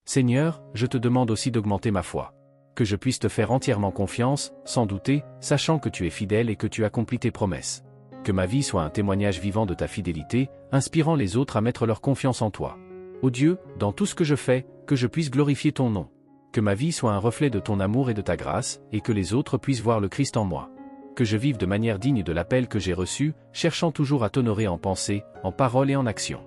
Seigneur, je te demande aussi d'augmenter ma foi. Que je puisse te faire entièrement confiance, sans douter, sachant que tu es fidèle et que tu accomplis tes promesses. Que ma vie soit un témoignage vivant de ta fidélité, inspirant les autres à mettre leur confiance en toi. Ô Dieu, dans tout ce que je fais, que je puisse glorifier ton nom. Que ma vie soit un reflet de ton amour et de ta grâce, et que les autres puissent voir le Christ en moi. Que je vive de manière digne de l'appel que j'ai reçu, cherchant toujours à t'honorer en pensée, en parole et en action.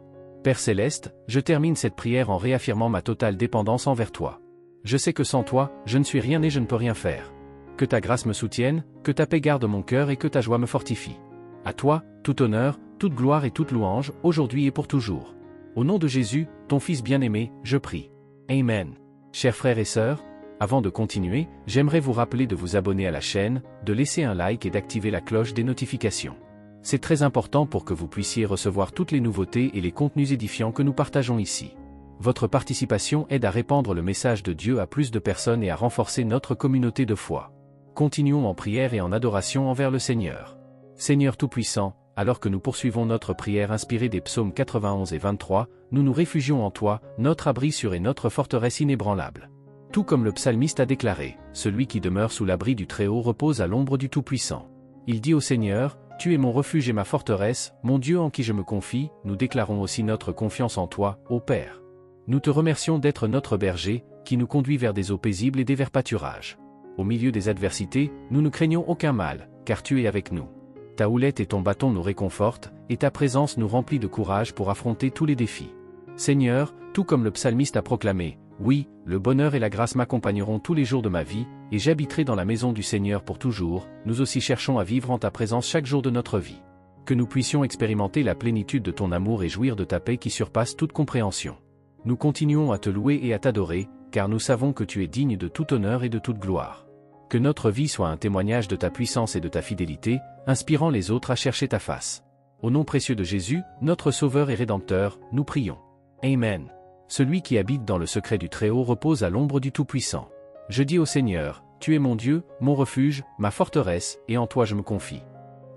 Père Céleste, je termine cette prière en réaffirmant ma totale dépendance envers toi. Je sais que sans toi, je ne suis rien et je ne peux rien faire. Que ta grâce me soutienne, que ta paix garde mon cœur et que ta joie me fortifie. À toi, tout honneur, toute gloire et toute louange, aujourd'hui et pour toujours. Au nom de Jésus, ton Fils bien-aimé, je prie. Amen. Chers frères et sœurs, avant de continuer, j'aimerais vous rappeler de vous abonner à la chaîne, de laisser un like et d'activer la cloche des notifications. C'est très important pour que vous puissiez recevoir toutes les nouveautés et les contenus édifiants que nous partageons ici. Votre participation aide à répandre le message de Dieu à plus de personnes et à renforcer notre communauté de foi. Continuons en prière et en adoration envers le Seigneur. Seigneur Tout-Puissant, alors que nous poursuivons notre prière inspirée des psaumes 91 et 23, nous nous réfugions en toi, notre abri sûr et notre forteresse inébranlable. Tout comme le psalmiste a déclaré, celui qui demeure sous l'abri du Très-Haut repose à l'ombre du Tout-Puissant. Il dit au Seigneur, tu es mon refuge et ma forteresse, mon Dieu en qui je me confie, nous déclarons aussi notre confiance en toi, ô Père. Nous te remercions d'être notre berger, qui nous conduit vers des eaux paisibles et des verts pâturages. Au milieu des adversités, nous ne craignons aucun mal, car tu es avec nous. Ta houlette et ton bâton nous réconfortent, et ta présence nous remplit de courage pour affronter tous les défis. Seigneur, tout comme le psalmiste a proclamé, oui, le bonheur et la grâce m'accompagneront tous les jours de ma vie, et j'habiterai dans la maison du Seigneur pour toujours, nous aussi cherchons à vivre en ta présence chaque jour de notre vie. Que nous puissions expérimenter la plénitude de ton amour et jouir de ta paix qui surpasse toute compréhension. Nous continuons à te louer et à t'adorer, car nous savons que tu es digne de tout honneur et de toute gloire. Que notre vie soit un témoignage de ta puissance et de ta fidélité, inspirant les autres à chercher ta face. Au nom précieux de Jésus, notre Sauveur et Rédempteur, nous prions. Amen. Celui qui habite dans le secret du Très-Haut repose à l'ombre du Tout-Puissant. Je dis au Seigneur, tu es mon Dieu, mon refuge, ma forteresse, et en toi je me confie.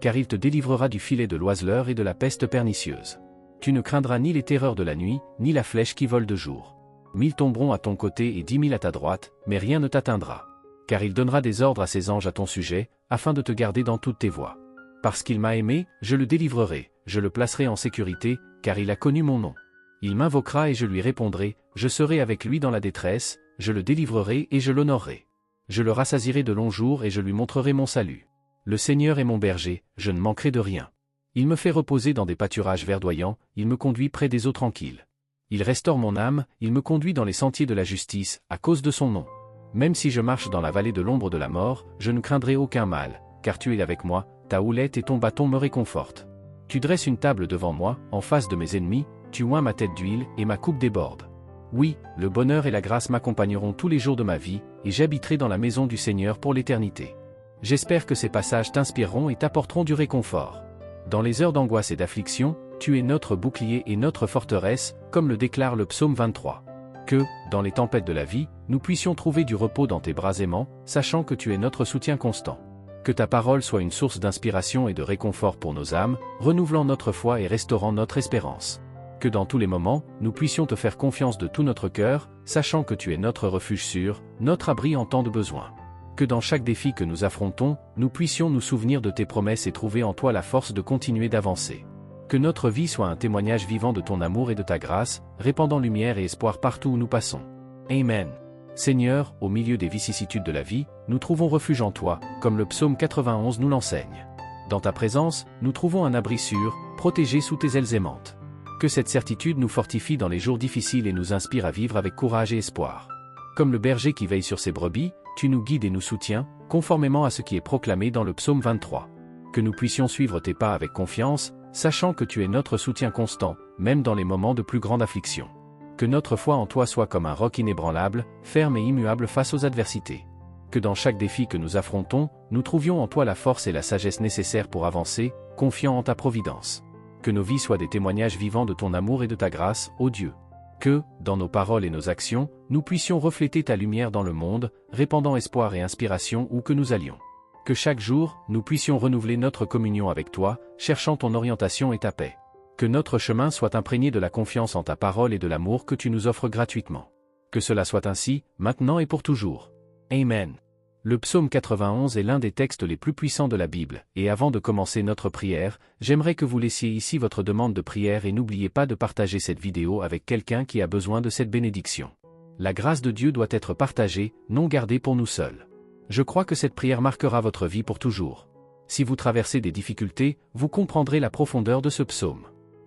Car il te délivrera du filet de l'oiseleur et de la peste pernicieuse. Tu ne craindras ni les terreurs de la nuit, ni la flèche qui vole de jour. 1000 tomberont à ton côté et 10 000 à ta droite, mais rien ne t'atteindra. Car il donnera des ordres à ses anges à ton sujet, afin de te garder dans toutes tes voies. Parce qu'il m'a aimé, je le délivrerai, je le placerai en sécurité, car il a connu mon nom. Il m'invoquera et je lui répondrai, je serai avec lui dans la détresse, je le délivrerai et je l'honorerai. Je le rassasierai de longs jours et je lui montrerai mon salut. Le Seigneur est mon berger, je ne manquerai de rien. Il me fait reposer dans des pâturages verdoyants, il me conduit près des eaux tranquilles. Il restaure mon âme, il me conduit dans les sentiers de la justice, à cause de son nom. Même si je marche dans la vallée de l'ombre de la mort, je ne craindrai aucun mal, car tu es avec moi, ta houlette et ton bâton me réconfortent. Tu dresses une table devant moi, en face de mes ennemis, tu oins ma tête d'huile et ma coupe déborde. Oui, le bonheur et la grâce m'accompagneront tous les jours de ma vie, et j'habiterai dans la maison du Seigneur pour l'éternité. J'espère que ces passages t'inspireront et t'apporteront du réconfort. Dans les heures d'angoisse et d'affliction, tu es notre bouclier et notre forteresse, comme le déclare le psaume 23. Que, dans les tempêtes de la vie, nous puissions trouver du repos dans tes bras aimants, sachant que tu es notre soutien constant. Que ta parole soit une source d'inspiration et de réconfort pour nos âmes, renouvelant notre foi et restaurant notre espérance. Que dans tous les moments, nous puissions te faire confiance de tout notre cœur, sachant que tu es notre refuge sûr, notre abri en temps de besoin. Que dans chaque défi que nous affrontons, nous puissions nous souvenir de tes promesses et trouver en toi la force de continuer d'avancer. Que notre vie soit un témoignage vivant de ton amour et de ta grâce, répandant lumière et espoir partout où nous passons. Amen. Seigneur, au milieu des vicissitudes de la vie, nous trouvons refuge en toi, comme le psaume 91 nous l'enseigne. Dans ta présence, nous trouvons un abri sûr, protégé sous tes ailes aimantes. Que cette certitude nous fortifie dans les jours difficiles et nous inspire à vivre avec courage et espoir. Comme le berger qui veille sur ses brebis, tu nous guides et nous soutiens, conformément à ce qui est proclamé dans le psaume 23. Que nous puissions suivre tes pas avec confiance, sachant que tu es notre soutien constant, même dans les moments de plus grande affliction. Que notre foi en toi soit comme un roc inébranlable, ferme et immuable face aux adversités. Que dans chaque défi que nous affrontons, nous trouvions en toi la force et la sagesse nécessaires pour avancer, confiant en ta providence. Que nos vies soient des témoignages vivants de ton amour et de ta grâce, ô Dieu. Que, dans nos paroles et nos actions, nous puissions refléter ta lumière dans le monde, répandant espoir et inspiration où que nous allions. Que chaque jour, nous puissions renouveler notre communion avec toi, cherchant ton orientation et ta paix. Que notre chemin soit imprégné de la confiance en ta parole et de l'amour que tu nous offres gratuitement. Que cela soit ainsi, maintenant et pour toujours. Amen. Le psaume 91 est l'un des textes les plus puissants de la Bible, et avant de commencer notre prière, j'aimerais que vous laissiez ici votre demande de prière et n'oubliez pas de partager cette vidéo avec quelqu'un qui a besoin de cette bénédiction. La grâce de Dieu doit être partagée, non gardée pour nous seuls. Je crois que cette prière marquera votre vie pour toujours. Si vous traversez des difficultés, vous comprendrez la profondeur de ce psaume.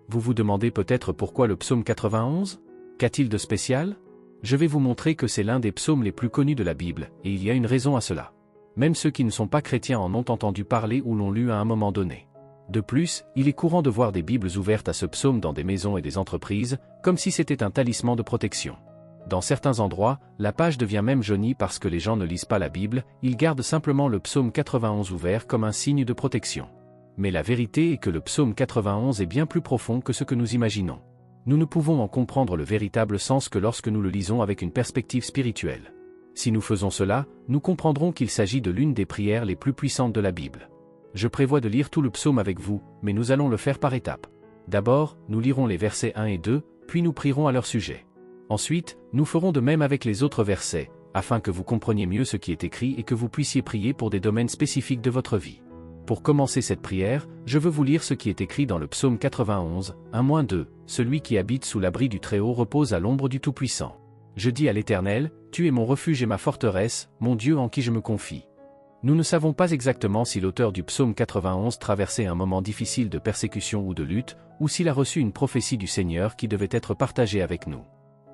Vous vous demandez peut-être pourquoi le psaume 91 ? Qu'a-t-il de spécial ? Je vais vous montrer que c'est l'un des psaumes les plus connus de la Bible, et il y a une raison à cela. Même ceux qui ne sont pas chrétiens en ont entendu parler ou l'ont lu à un moment donné. De plus, il est courant de voir des Bibles ouvertes à ce psaume dans des maisons et des entreprises, comme si c'était un talisman de protection. Dans certains endroits, la page devient même jaunie parce que les gens ne lisent pas la Bible, ils gardent simplement le psaume 91 ouvert comme un signe de protection. Mais la vérité est que le psaume 91 est bien plus profond que ce que nous imaginons. Nous ne pouvons en comprendre le véritable sens que lorsque nous le lisons avec une perspective spirituelle. Si nous faisons cela, nous comprendrons qu'il s'agit de l'une des prières les plus puissantes de la Bible. Je prévois de lire tout le psaume avec vous, mais nous allons le faire par étapes. D'abord, nous lirons les versets 1 et 2, puis nous prierons à leur sujet. Ensuite, nous ferons de même avec les autres versets, afin que vous compreniez mieux ce qui est écrit et que vous puissiez prier pour des domaines spécifiques de votre vie. Pour commencer cette prière, je veux vous lire ce qui est écrit dans le psaume 91, 1-2, « Celui qui habite sous l'abri du Très-Haut repose à l'ombre du Tout-Puissant. Je dis à l'Éternel, tu es mon refuge et ma forteresse, mon Dieu en qui je me confie. » Nous ne savons pas exactement si l'auteur du psaume 91 traversait un moment difficile de persécution ou de lutte, ou s'il a reçu une prophétie du Seigneur qui devait être partagée avec nous.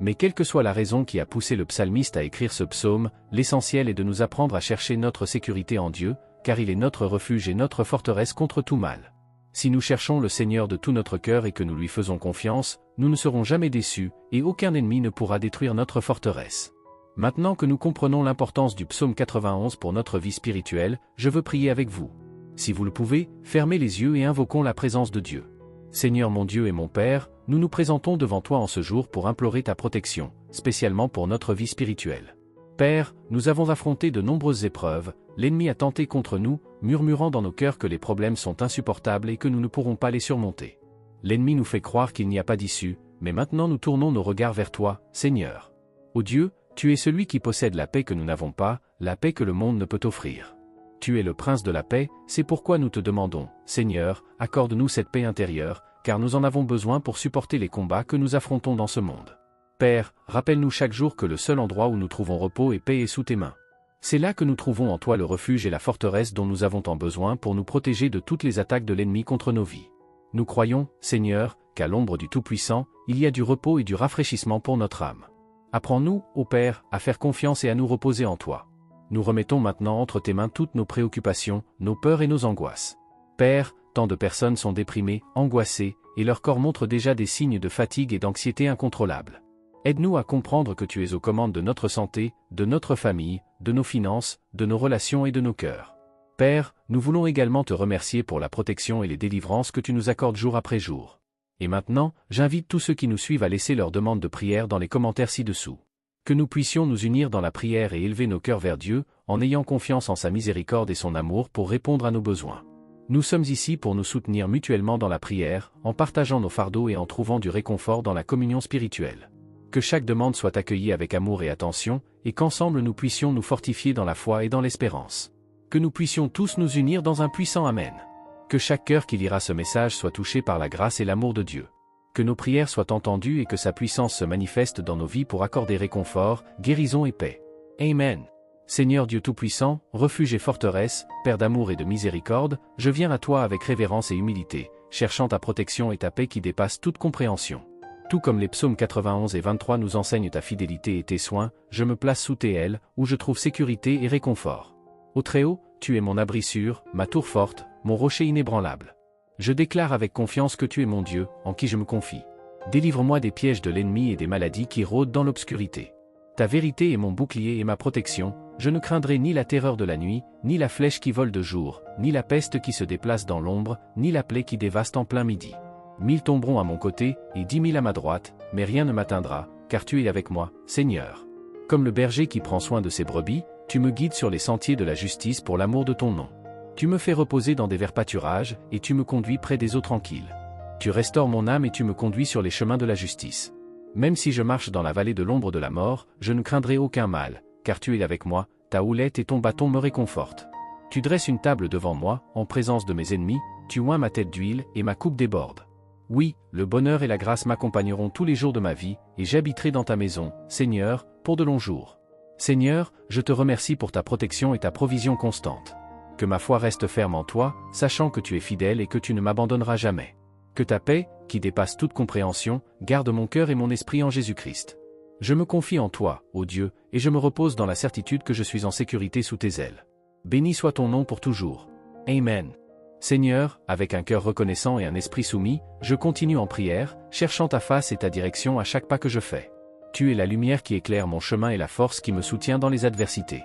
Mais quelle que soit la raison qui a poussé le psalmiste à écrire ce psaume, l'essentiel est de nous apprendre à chercher notre sécurité en Dieu, car il est notre refuge et notre forteresse contre tout mal. Si nous cherchons le Seigneur de tout notre cœur et que nous lui faisons confiance, nous ne serons jamais déçus, et aucun ennemi ne pourra détruire notre forteresse. Maintenant que nous comprenons l'importance du psaume 91 pour notre vie spirituelle, je veux prier avec vous. Si vous le pouvez, fermez les yeux et invoquons la présence de Dieu. Seigneur mon Dieu et mon Père, nous nous présentons devant toi en ce jour pour implorer ta protection, spécialement pour notre vie spirituelle. Père, nous avons affronté de nombreuses épreuves, l'ennemi a tenté contre nous, murmurant dans nos cœurs que les problèmes sont insupportables et que nous ne pourrons pas les surmonter. L'ennemi nous fait croire qu'il n'y a pas d'issue, mais maintenant nous tournons nos regards vers toi, Seigneur. Ô Dieu, tu es celui qui possède la paix que nous n'avons pas, la paix que le monde ne peut offrir. Tu es le prince de la paix, c'est pourquoi nous te demandons, Seigneur, accorde-nous cette paix intérieure, car nous en avons besoin pour supporter les combats que nous affrontons dans ce monde. Père, rappelle-nous chaque jour que le seul endroit où nous trouvons repos et paix est sous tes mains. C'est là que nous trouvons en toi le refuge et la forteresse dont nous avons tant besoin pour nous protéger de toutes les attaques de l'ennemi contre nos vies. Nous croyons, Seigneur, qu'à l'ombre du Tout-Puissant, il y a du repos et du rafraîchissement pour notre âme. Apprends-nous, ô Père, à faire confiance et à nous reposer en toi. Nous remettons maintenant entre tes mains toutes nos préoccupations, nos peurs et nos angoisses. Père, tant de personnes sont déprimées, angoissées, et leur corps montre déjà des signes de fatigue et d'anxiété incontrôlables. Aide-nous à comprendre que tu es aux commandes de notre santé, de notre famille, de nos finances, de nos relations et de nos cœurs. Père, nous voulons également te remercier pour la protection et les délivrances que tu nous accordes jour après jour. Et maintenant, j'invite tous ceux qui nous suivent à laisser leur demande de prière dans les commentaires ci-dessous. Que nous puissions nous unir dans la prière et élever nos cœurs vers Dieu, en ayant confiance en sa miséricorde et son amour pour répondre à nos besoins. Nous sommes ici pour nous soutenir mutuellement dans la prière, en partageant nos fardeaux et en trouvant du réconfort dans la communion spirituelle. Que chaque demande soit accueillie avec amour et attention, et qu'ensemble nous puissions nous fortifier dans la foi et dans l'espérance. Que nous puissions tous nous unir dans un puissant Amen. Que chaque cœur qui lira ce message soit touché par la grâce et l'amour de Dieu. Que nos prières soient entendues et que sa puissance se manifeste dans nos vies pour accorder réconfort, guérison et paix. Amen. Seigneur Dieu Tout-Puissant, refuge et forteresse, Père d'amour et de miséricorde, je viens à toi avec révérence et humilité, cherchant ta protection et ta paix qui dépassent toute compréhension. Tout comme les psaumes 91 et 23 nous enseignent ta fidélité et tes soins, je me place sous tes ailes, où je trouve sécurité et réconfort. Ô Très-Haut, tu es mon abri sûr, ma tour forte, mon rocher inébranlable. Je déclare avec confiance que tu es mon Dieu, en qui je me confie. Délivre-moi des pièges de l'ennemi et des maladies qui rôdent dans l'obscurité. Ta vérité est mon bouclier et ma protection, je ne craindrai ni la terreur de la nuit, ni la flèche qui vole de jour, ni la peste qui se déplace dans l'ombre, ni la plaie qui dévaste en plein midi. 1000 tomberont à mon côté, et 10 000 à ma droite, mais rien ne m'atteindra, car tu es avec moi, Seigneur. Comme le berger qui prend soin de ses brebis, tu me guides sur les sentiers de la justice pour l'amour de ton nom. Tu me fais reposer dans des verts pâturages, et tu me conduis près des eaux tranquilles. Tu restaures mon âme et tu me conduis sur les chemins de la justice. Même si je marche dans la vallée de l'ombre de la mort, je ne craindrai aucun mal, car tu es avec moi, ta houlette et ton bâton me réconfortent. Tu dresses une table devant moi, en présence de mes ennemis, tu oins ma tête d'huile et ma coupe déborde. Oui, le bonheur et la grâce m'accompagneront tous les jours de ma vie, et j'habiterai dans ta maison, Seigneur, pour de longs jours. Seigneur, je te remercie pour ta protection et ta provision constante. Que ma foi reste ferme en toi, sachant que tu es fidèle et que tu ne m'abandonneras jamais. Que ta paix, qui dépasse toute compréhension, garde mon cœur et mon esprit en Jésus-Christ. Je me confie en toi, ô Dieu, et je me repose dans la certitude que je suis en sécurité sous tes ailes. Béni soit ton nom pour toujours. Amen. Seigneur, avec un cœur reconnaissant et un esprit soumis, je continue en prière, cherchant ta face et ta direction à chaque pas que je fais. Tu es la lumière qui éclaire mon chemin et la force qui me soutient dans les adversités.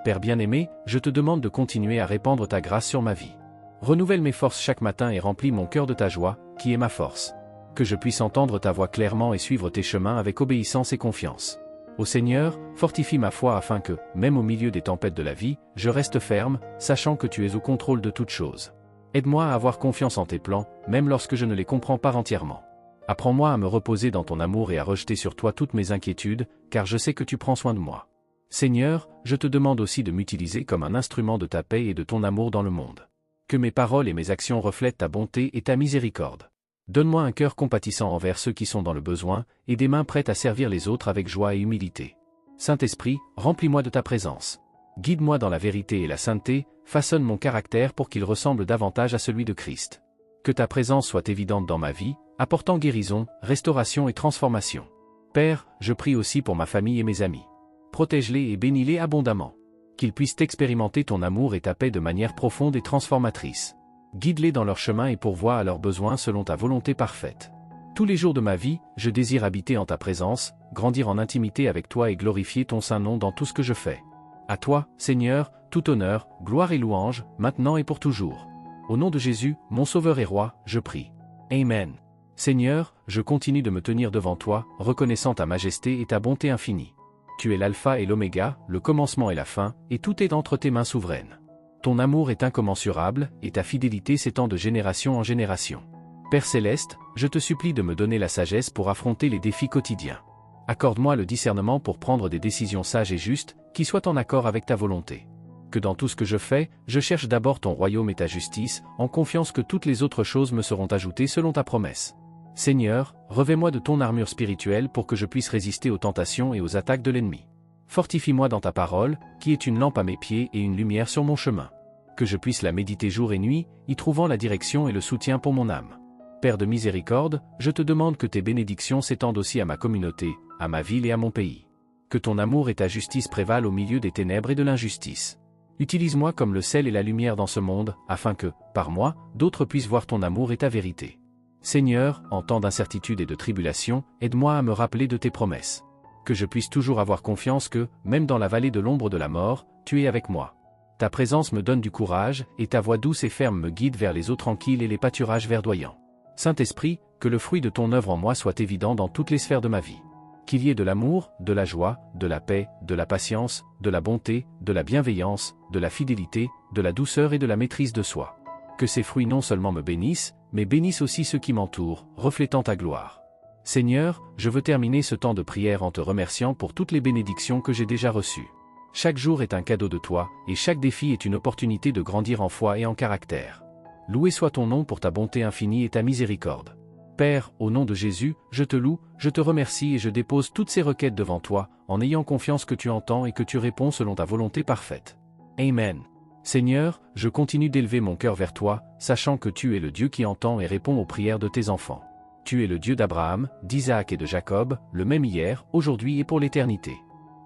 Père bien-aimé, je te demande de continuer à répandre ta grâce sur ma vie. Renouvelle mes forces chaque matin et remplis mon cœur de ta joie, qui est ma force. Que je puisse entendre ta voix clairement et suivre tes chemins avec obéissance et confiance. Ô Seigneur, fortifie ma foi afin que, même au milieu des tempêtes de la vie, je reste ferme, sachant que tu es au contrôle de toutes choses. Aide-moi à avoir confiance en tes plans, même lorsque je ne les comprends pas entièrement. Apprends-moi à me reposer dans ton amour et à rejeter sur toi toutes mes inquiétudes, car je sais que tu prends soin de moi. Seigneur, je te demande aussi de m'utiliser comme un instrument de ta paix et de ton amour dans le monde. Que mes paroles et mes actions reflètent ta bonté et ta miséricorde. Donne-moi un cœur compatissant envers ceux qui sont dans le besoin, et des mains prêtes à servir les autres avec joie et humilité. Saint-Esprit, remplis-moi de ta présence. Guide-moi dans la vérité et la sainteté, façonne mon caractère pour qu'il ressemble davantage à celui de Christ. Que ta présence soit évidente dans ma vie, apportant guérison, restauration et transformation. Père, je prie aussi pour ma famille et mes amis. Protège-les et bénis-les abondamment. Qu'ils puissent expérimenter ton amour et ta paix de manière profonde et transformatrice. Guide-les dans leur chemin et pourvois à leurs besoins selon ta volonté parfaite. Tous les jours de ma vie, je désire habiter en ta présence, grandir en intimité avec toi et glorifier ton saint nom dans tout ce que je fais. À toi, Seigneur, tout honneur, gloire et louange, maintenant et pour toujours. Au nom de Jésus, mon Sauveur et Roi, je prie. Amen. Seigneur, je continue de me tenir devant toi, reconnaissant ta majesté et ta bonté infinie. Tu es l'alpha et l'oméga, le commencement et la fin, et tout est entre tes mains souveraines. Ton amour est incommensurable, et ta fidélité s'étend de génération en génération. Père céleste, je te supplie de me donner la sagesse pour affronter les défis quotidiens. Accorde-moi le discernement pour prendre des décisions sages et justes, qui soient en accord avec ta volonté. Que dans tout ce que je fais, je cherche d'abord ton royaume et ta justice, en confiance que toutes les autres choses me seront ajoutées selon ta promesse. Seigneur, revêt-moi de ton armure spirituelle pour que je puisse résister aux tentations et aux attaques de l'ennemi. Fortifie-moi dans ta parole, qui est une lampe à mes pieds et une lumière sur mon chemin. Que je puisse la méditer jour et nuit, y trouvant la direction et le soutien pour mon âme. Père de miséricorde, je te demande que tes bénédictions s'étendent aussi à ma communauté, à ma ville et à mon pays. Que ton amour et ta justice prévalent au milieu des ténèbres et de l'injustice. Utilise-moi comme le sel et la lumière dans ce monde, afin que, par moi, d'autres puissent voir ton amour et ta vérité. Seigneur, en temps d'incertitude et de tribulation, aide-moi à me rappeler de tes promesses. Que je puisse toujours avoir confiance que, même dans la vallée de l'ombre de la mort, tu es avec moi. Ta présence me donne du courage, et ta voix douce et ferme me guide vers les eaux tranquilles et les pâturages verdoyants. Saint-Esprit, que le fruit de ton œuvre en moi soit évident dans toutes les sphères de ma vie. Qu'il y ait de l'amour, de la joie, de la paix, de la patience, de la bonté, de la bienveillance, de la fidélité, de la douceur et de la maîtrise de soi. Que ces fruits non seulement me bénissent, mais bénissent aussi ceux qui m'entourent, reflétant ta gloire. Seigneur, je veux terminer ce temps de prière en te remerciant pour toutes les bénédictions que j'ai déjà reçues. Chaque jour est un cadeau de toi, et chaque défi est une opportunité de grandir en foi et en caractère. Loué soit ton nom pour ta bonté infinie et ta miséricorde. Père, au nom de Jésus, je te loue, je te remercie et je dépose toutes ces requêtes devant toi, en ayant confiance que tu entends et que tu réponds selon ta volonté parfaite. Amen. Seigneur, je continue d'élever mon cœur vers toi, sachant que tu es le Dieu qui entend et répond aux prières de tes enfants. Tu es le Dieu d'Abraham, d'Isaac et de Jacob, le même hier, aujourd'hui et pour l'éternité.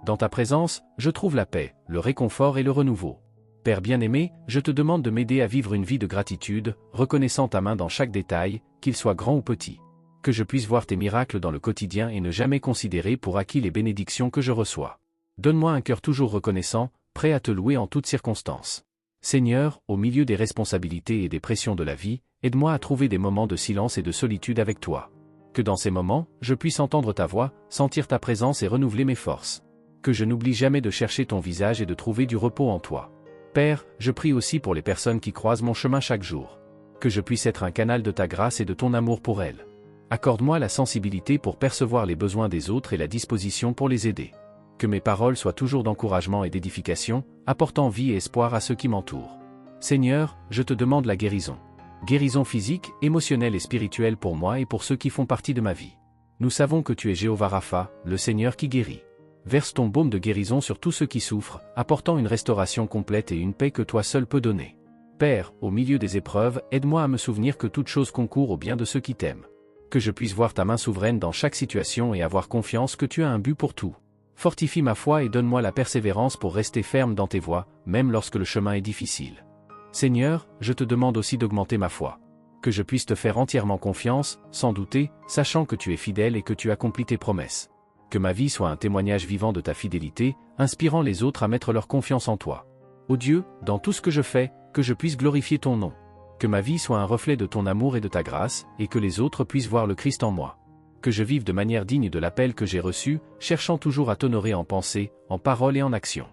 Dans ta présence, je trouve la paix, le réconfort et le renouveau. Père bien-aimé, je te demande de m'aider à vivre une vie de gratitude, reconnaissant ta main dans chaque détail, qu'il soit grand ou petit. Que je puisse voir tes miracles dans le quotidien et ne jamais considérer pour acquis les bénédictions que je reçois. Donne-moi un cœur toujours reconnaissant, prêt à te louer en toutes circonstances. Seigneur, au milieu des responsabilités et des pressions de la vie, aide-moi à trouver des moments de silence et de solitude avec toi. Que dans ces moments, je puisse entendre ta voix, sentir ta présence et renouveler mes forces. Que je n'oublie jamais de chercher ton visage et de trouver du repos en toi. Père, je prie aussi pour les personnes qui croisent mon chemin chaque jour. Que je puisse être un canal de ta grâce et de ton amour pour elles. Accorde-moi la sensibilité pour percevoir les besoins des autres et la disposition pour les aider. Que mes paroles soient toujours d'encouragement et d'édification, apportant vie et espoir à ceux qui m'entourent. Seigneur, je te demande la guérison. Guérison physique, émotionnelle et spirituelle pour moi et pour ceux qui font partie de ma vie. Nous savons que tu es Jéhovah Rapha, le Seigneur qui guérit. Verse ton baume de guérison sur tous ceux qui souffrent, apportant une restauration complète et une paix que toi seul peux donner. Père, au milieu des épreuves, aide-moi à me souvenir que toute chose concourt au bien de ceux qui t'aiment. Que je puisse voir ta main souveraine dans chaque situation et avoir confiance que tu as un but pour tout. Fortifie ma foi et donne-moi la persévérance pour rester ferme dans tes voies, même lorsque le chemin est difficile. Seigneur, je te demande aussi d'augmenter ma foi. Que je puisse te faire entièrement confiance, sans douter, sachant que tu es fidèle et que tu accomplis tes promesses. Que ma vie soit un témoignage vivant de ta fidélité, inspirant les autres à mettre leur confiance en toi. Ô Dieu, dans tout ce que je fais, que je puisse glorifier ton nom. Que ma vie soit un reflet de ton amour et de ta grâce, et que les autres puissent voir le Christ en moi. Que je vive de manière digne de l'appel que j'ai reçu, cherchant toujours à t'honorer en pensée, en parole et en action.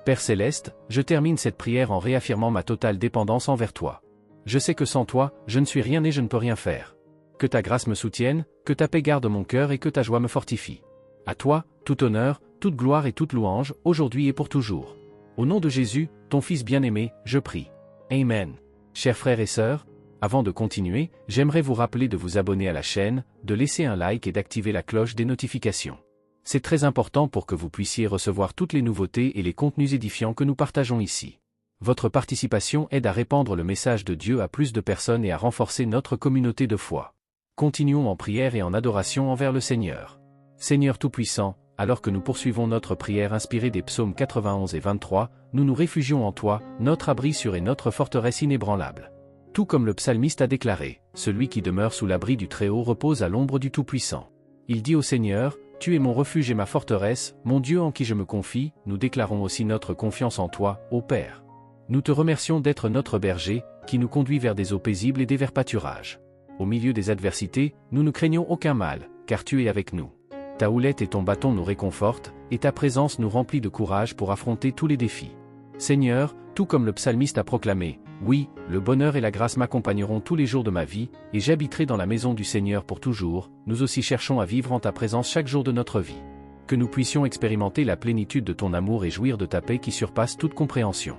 Père Céleste, je termine cette prière en réaffirmant ma totale dépendance envers toi. Je sais que sans toi, je ne suis rien et je ne peux rien faire. Que ta grâce me soutienne, que ta paix garde mon cœur et que ta joie me fortifie. À toi, tout honneur, toute gloire et toute louange, aujourd'hui et pour toujours. Au nom de Jésus, ton Fils bien-aimé, je prie. Amen. Chers frères et sœurs, avant de continuer, j'aimerais vous rappeler de vous abonner à la chaîne, de laisser un like et d'activer la cloche des notifications. C'est très important pour que vous puissiez recevoir toutes les nouveautés et les contenus édifiants que nous partageons ici. Votre participation aide à répandre le message de Dieu à plus de personnes et à renforcer notre communauté de foi. Continuons en prière et en adoration envers le Seigneur. Seigneur Tout-Puissant, alors que nous poursuivons notre prière inspirée des psaumes 91 et 23, nous nous réfugions en toi, notre abri sûr et notre forteresse inébranlable. Tout comme le psalmiste a déclaré, celui qui demeure sous l'abri du Très-Haut repose à l'ombre du Tout-Puissant. Il dit au Seigneur, tu es mon refuge et ma forteresse, mon Dieu en qui je me confie, nous déclarons aussi notre confiance en toi, ô Père. Nous te remercions d'être notre berger, qui nous conduit vers des eaux paisibles et des verts pâturages. Au milieu des adversités, nous ne craignons aucun mal, car tu es avec nous. Ta houlette et ton bâton nous réconfortent, et ta présence nous remplit de courage pour affronter tous les défis. Seigneur, tout comme le psalmiste a proclamé, oui, le bonheur et la grâce m'accompagneront tous les jours de ma vie, et j'habiterai dans la maison du Seigneur pour toujours, nous aussi cherchons à vivre en ta présence chaque jour de notre vie. Que nous puissions expérimenter la plénitude de ton amour et jouir de ta paix qui surpasse toute compréhension.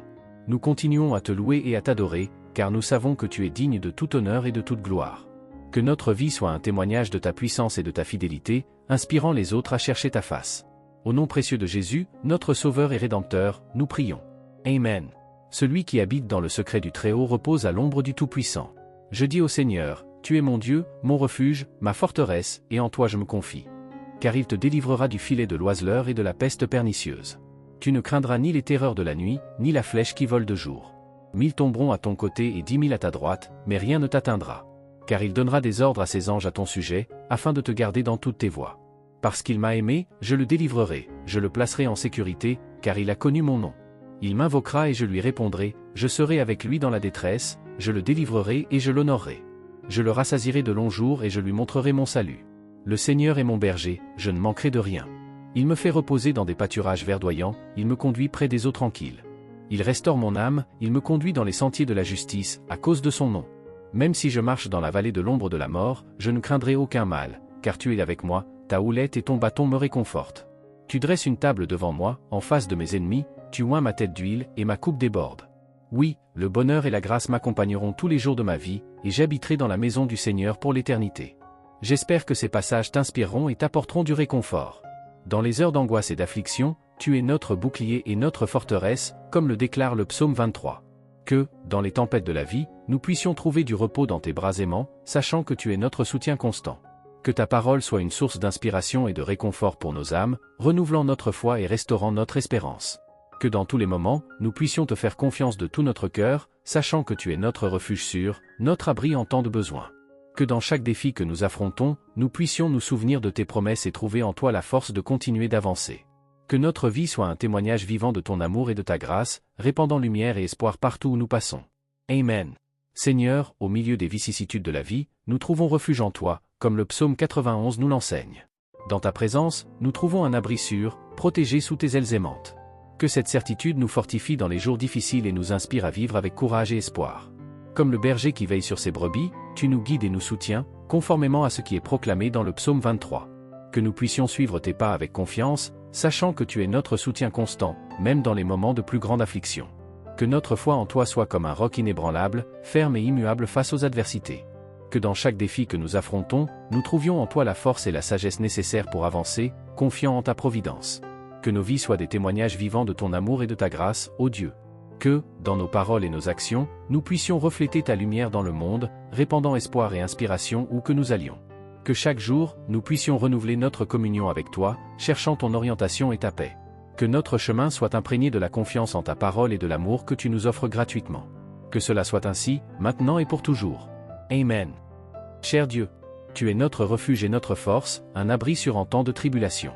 Nous continuons à te louer et à t'adorer, car nous savons que tu es digne de tout honneur et de toute gloire. Que notre vie soit un témoignage de ta puissance et de ta fidélité, inspirant les autres à chercher ta face. Au nom précieux de Jésus, notre Sauveur et Rédempteur, nous prions. Amen. Celui qui habite dans le secret du Très-Haut repose à l'ombre du Tout-Puissant. Je dis au Seigneur, tu es mon Dieu, mon refuge, ma forteresse, et en toi je me confie. Car il te délivrera du filet de l'oiseleur et de la peste pernicieuse. Tu ne craindras ni les terreurs de la nuit, ni la flèche qui vole de jour. 1000 tomberont à ton côté et 10 000 à ta droite, mais rien ne t'atteindra. Car il donnera des ordres à ses anges à ton sujet, afin de te garder dans toutes tes voies. Parce qu'il m'a aimé, je le délivrerai, je le placerai en sécurité, car il a connu mon nom. Il m'invoquera et je lui répondrai, je serai avec lui dans la détresse, je le délivrerai et je l'honorerai. Je le rassasierai de longs jours et je lui montrerai mon salut. Le Seigneur est mon berger, je ne manquerai de rien. Il me fait reposer dans des pâturages verdoyants, il me conduit près des eaux tranquilles. Il restaure mon âme, il me conduit dans les sentiers de la justice, à cause de son nom. Même si je marche dans la vallée de l'ombre de la mort, je ne craindrai aucun mal, car tu es avec moi, ta houlette et ton bâton me réconfortent. Tu dresses une table devant moi, en face de mes ennemis, tu oins ma tête d'huile et ma coupe déborde. Oui, le bonheur et la grâce m'accompagneront tous les jours de ma vie, et j'habiterai dans la maison du Seigneur pour l'éternité. J'espère que ces passages t'inspireront et t'apporteront du réconfort. Dans les heures d'angoisse et d'affliction, tu es notre bouclier et notre forteresse, comme le déclare le psaume 23. Que, dans les tempêtes de la vie, nous puissions trouver du repos dans tes bras aimants, sachant que tu es notre soutien constant. Que ta parole soit une source d'inspiration et de réconfort pour nos âmes, renouvelant notre foi et restaurant notre espérance. Que dans tous les moments, nous puissions te faire confiance de tout notre cœur, sachant que tu es notre refuge sûr, notre abri en temps de besoin. Que dans chaque défi que nous affrontons, nous puissions nous souvenir de tes promesses et trouver en toi la force de continuer d'avancer. Que notre vie soit un témoignage vivant de ton amour et de ta grâce, répandant lumière et espoir partout où nous passons. Amen. Seigneur, au milieu des vicissitudes de la vie, nous trouvons refuge en toi, comme le psaume 91 nous l'enseigne. Dans ta présence, nous trouvons un abri sûr, protégé sous tes ailes aimantes. Que cette certitude nous fortifie dans les jours difficiles et nous inspire à vivre avec courage et espoir. Comme le berger qui veille sur ses brebis, tu nous guides et nous soutiens, conformément à ce qui est proclamé dans le psaume 23. Que nous puissions suivre tes pas avec confiance, sachant que tu es notre soutien constant, même dans les moments de plus grande affliction. Que notre foi en toi soit comme un roc inébranlable, ferme et immuable face aux adversités. Que dans chaque défi que nous affrontons, nous trouvions en toi la force et la sagesse nécessaires pour avancer, confiant en ta providence. Que nos vies soient des témoignages vivants de ton amour et de ta grâce, ô Dieu. Que, dans nos paroles et nos actions, nous puissions refléter ta lumière dans le monde, répandant espoir et inspiration où que nous allions. Que chaque jour, nous puissions renouveler notre communion avec toi, cherchant ton orientation et ta paix. Que notre chemin soit imprégné de la confiance en ta parole et de l'amour que tu nous offres gratuitement. Que cela soit ainsi, maintenant et pour toujours. Amen. Cher Dieu, tu es notre refuge et notre force, un abri sur en temps de tribulation.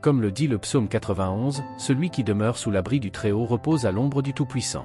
Comme le dit le psaume 91, celui qui demeure sous l'abri du Très-Haut repose à l'ombre du Tout-Puissant.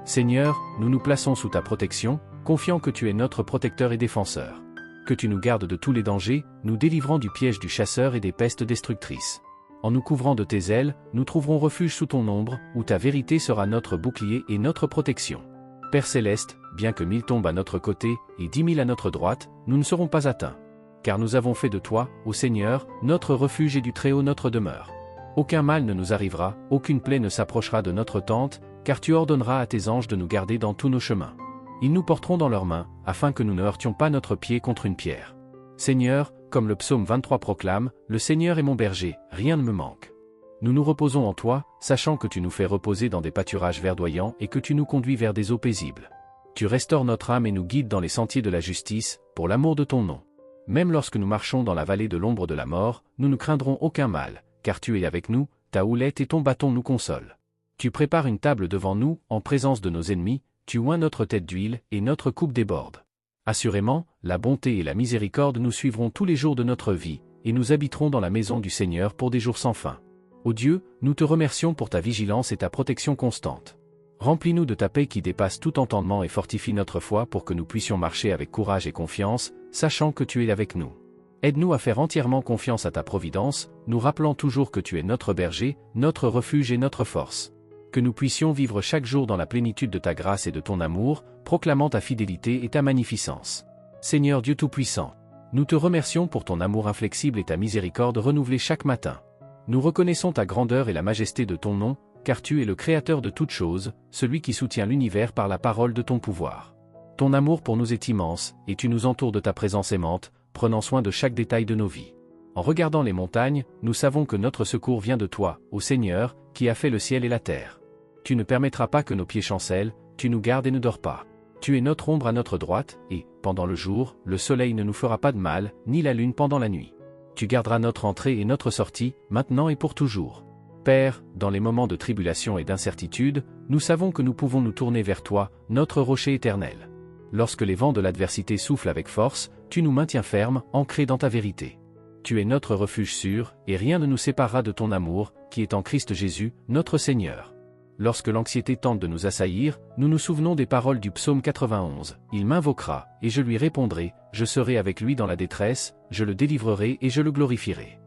Seigneur, nous nous plaçons sous ta protection, confiant que tu es notre protecteur et défenseur. Que tu nous gardes de tous les dangers, nous délivrant du piège du chasseur et des pestes destructrices. En nous couvrant de tes ailes, nous trouverons refuge sous ton ombre, où ta vérité sera notre bouclier et notre protection. Père céleste, bien que 1000 tombent à notre côté, et 10 000 à notre droite, nous ne serons pas atteints. Car nous avons fait de toi, ô Seigneur, notre refuge et du Très-Haut notre demeure. Aucun mal ne nous arrivera, aucune plaie ne s'approchera de notre tente, car tu ordonneras à tes anges de nous garder dans tous nos chemins. Ils nous porteront dans leurs mains, afin que nous ne heurtions pas notre pied contre une pierre. Seigneur, comme le psaume 23 proclame, le Seigneur est mon berger, rien ne me manque. Nous nous reposons en toi, sachant que tu nous fais reposer dans des pâturages verdoyants et que tu nous conduis vers des eaux paisibles. Tu restaures notre âme et nous guides dans les sentiers de la justice, pour l'amour de ton nom. Même lorsque nous marchons dans la vallée de l'ombre de la mort, nous ne craindrons aucun mal, car tu es avec nous, ta houlette et ton bâton nous consolent. Tu prépares une table devant nous, en présence de nos ennemis, tu oins notre tête d'huile, et notre coupe déborde. Assurément, la bonté et la miséricorde nous suivront tous les jours de notre vie, et nous habiterons dans la maison du Seigneur pour des jours sans fin. Ô Dieu, nous te remercions pour ta vigilance et ta protection constante. Remplis-nous de ta paix qui dépasse tout entendement et fortifie notre foi pour que nous puissions marcher avec courage et confiance, sachant que tu es avec nous. Aide-nous à faire entièrement confiance à ta providence, nous rappelant toujours que tu es notre berger, notre refuge et notre force. Que nous puissions vivre chaque jour dans la plénitude de ta grâce et de ton amour, proclamant ta fidélité et ta magnificence. Seigneur Dieu Tout-Puissant, nous te remercions pour ton amour inflexible et ta miséricorde renouvelée chaque matin. Nous reconnaissons ta grandeur et la majesté de ton nom, car tu es le Créateur de toutes choses, celui qui soutient l'univers par la parole de ton pouvoir. Ton amour pour nous est immense, et tu nous entoures de ta présence aimante, prenant soin de chaque détail de nos vies. En regardant les montagnes, nous savons que notre secours vient de toi, ô Seigneur, qui a fait le ciel et la terre. Tu ne permettras pas que nos pieds chancellent, tu nous gardes et ne dors pas. Tu es notre ombre à notre droite, et, pendant le jour, le soleil ne nous fera pas de mal, ni la lune pendant la nuit. Tu garderas notre entrée et notre sortie, maintenant et pour toujours. Père, dans les moments de tribulation et d'incertitude, nous savons que nous pouvons nous tourner vers toi, notre rocher éternel. Lorsque les vents de l'adversité soufflent avec force, tu nous maintiens fermes, ancrés dans ta vérité. Tu es notre refuge sûr, et rien ne nous séparera de ton amour, qui est en Christ Jésus, notre Seigneur. Lorsque l'anxiété tente de nous assaillir, nous nous souvenons des paroles du psaume 91. Il m'invoquera, et je lui répondrai, je serai avec lui dans la détresse, je le délivrerai et je le glorifierai.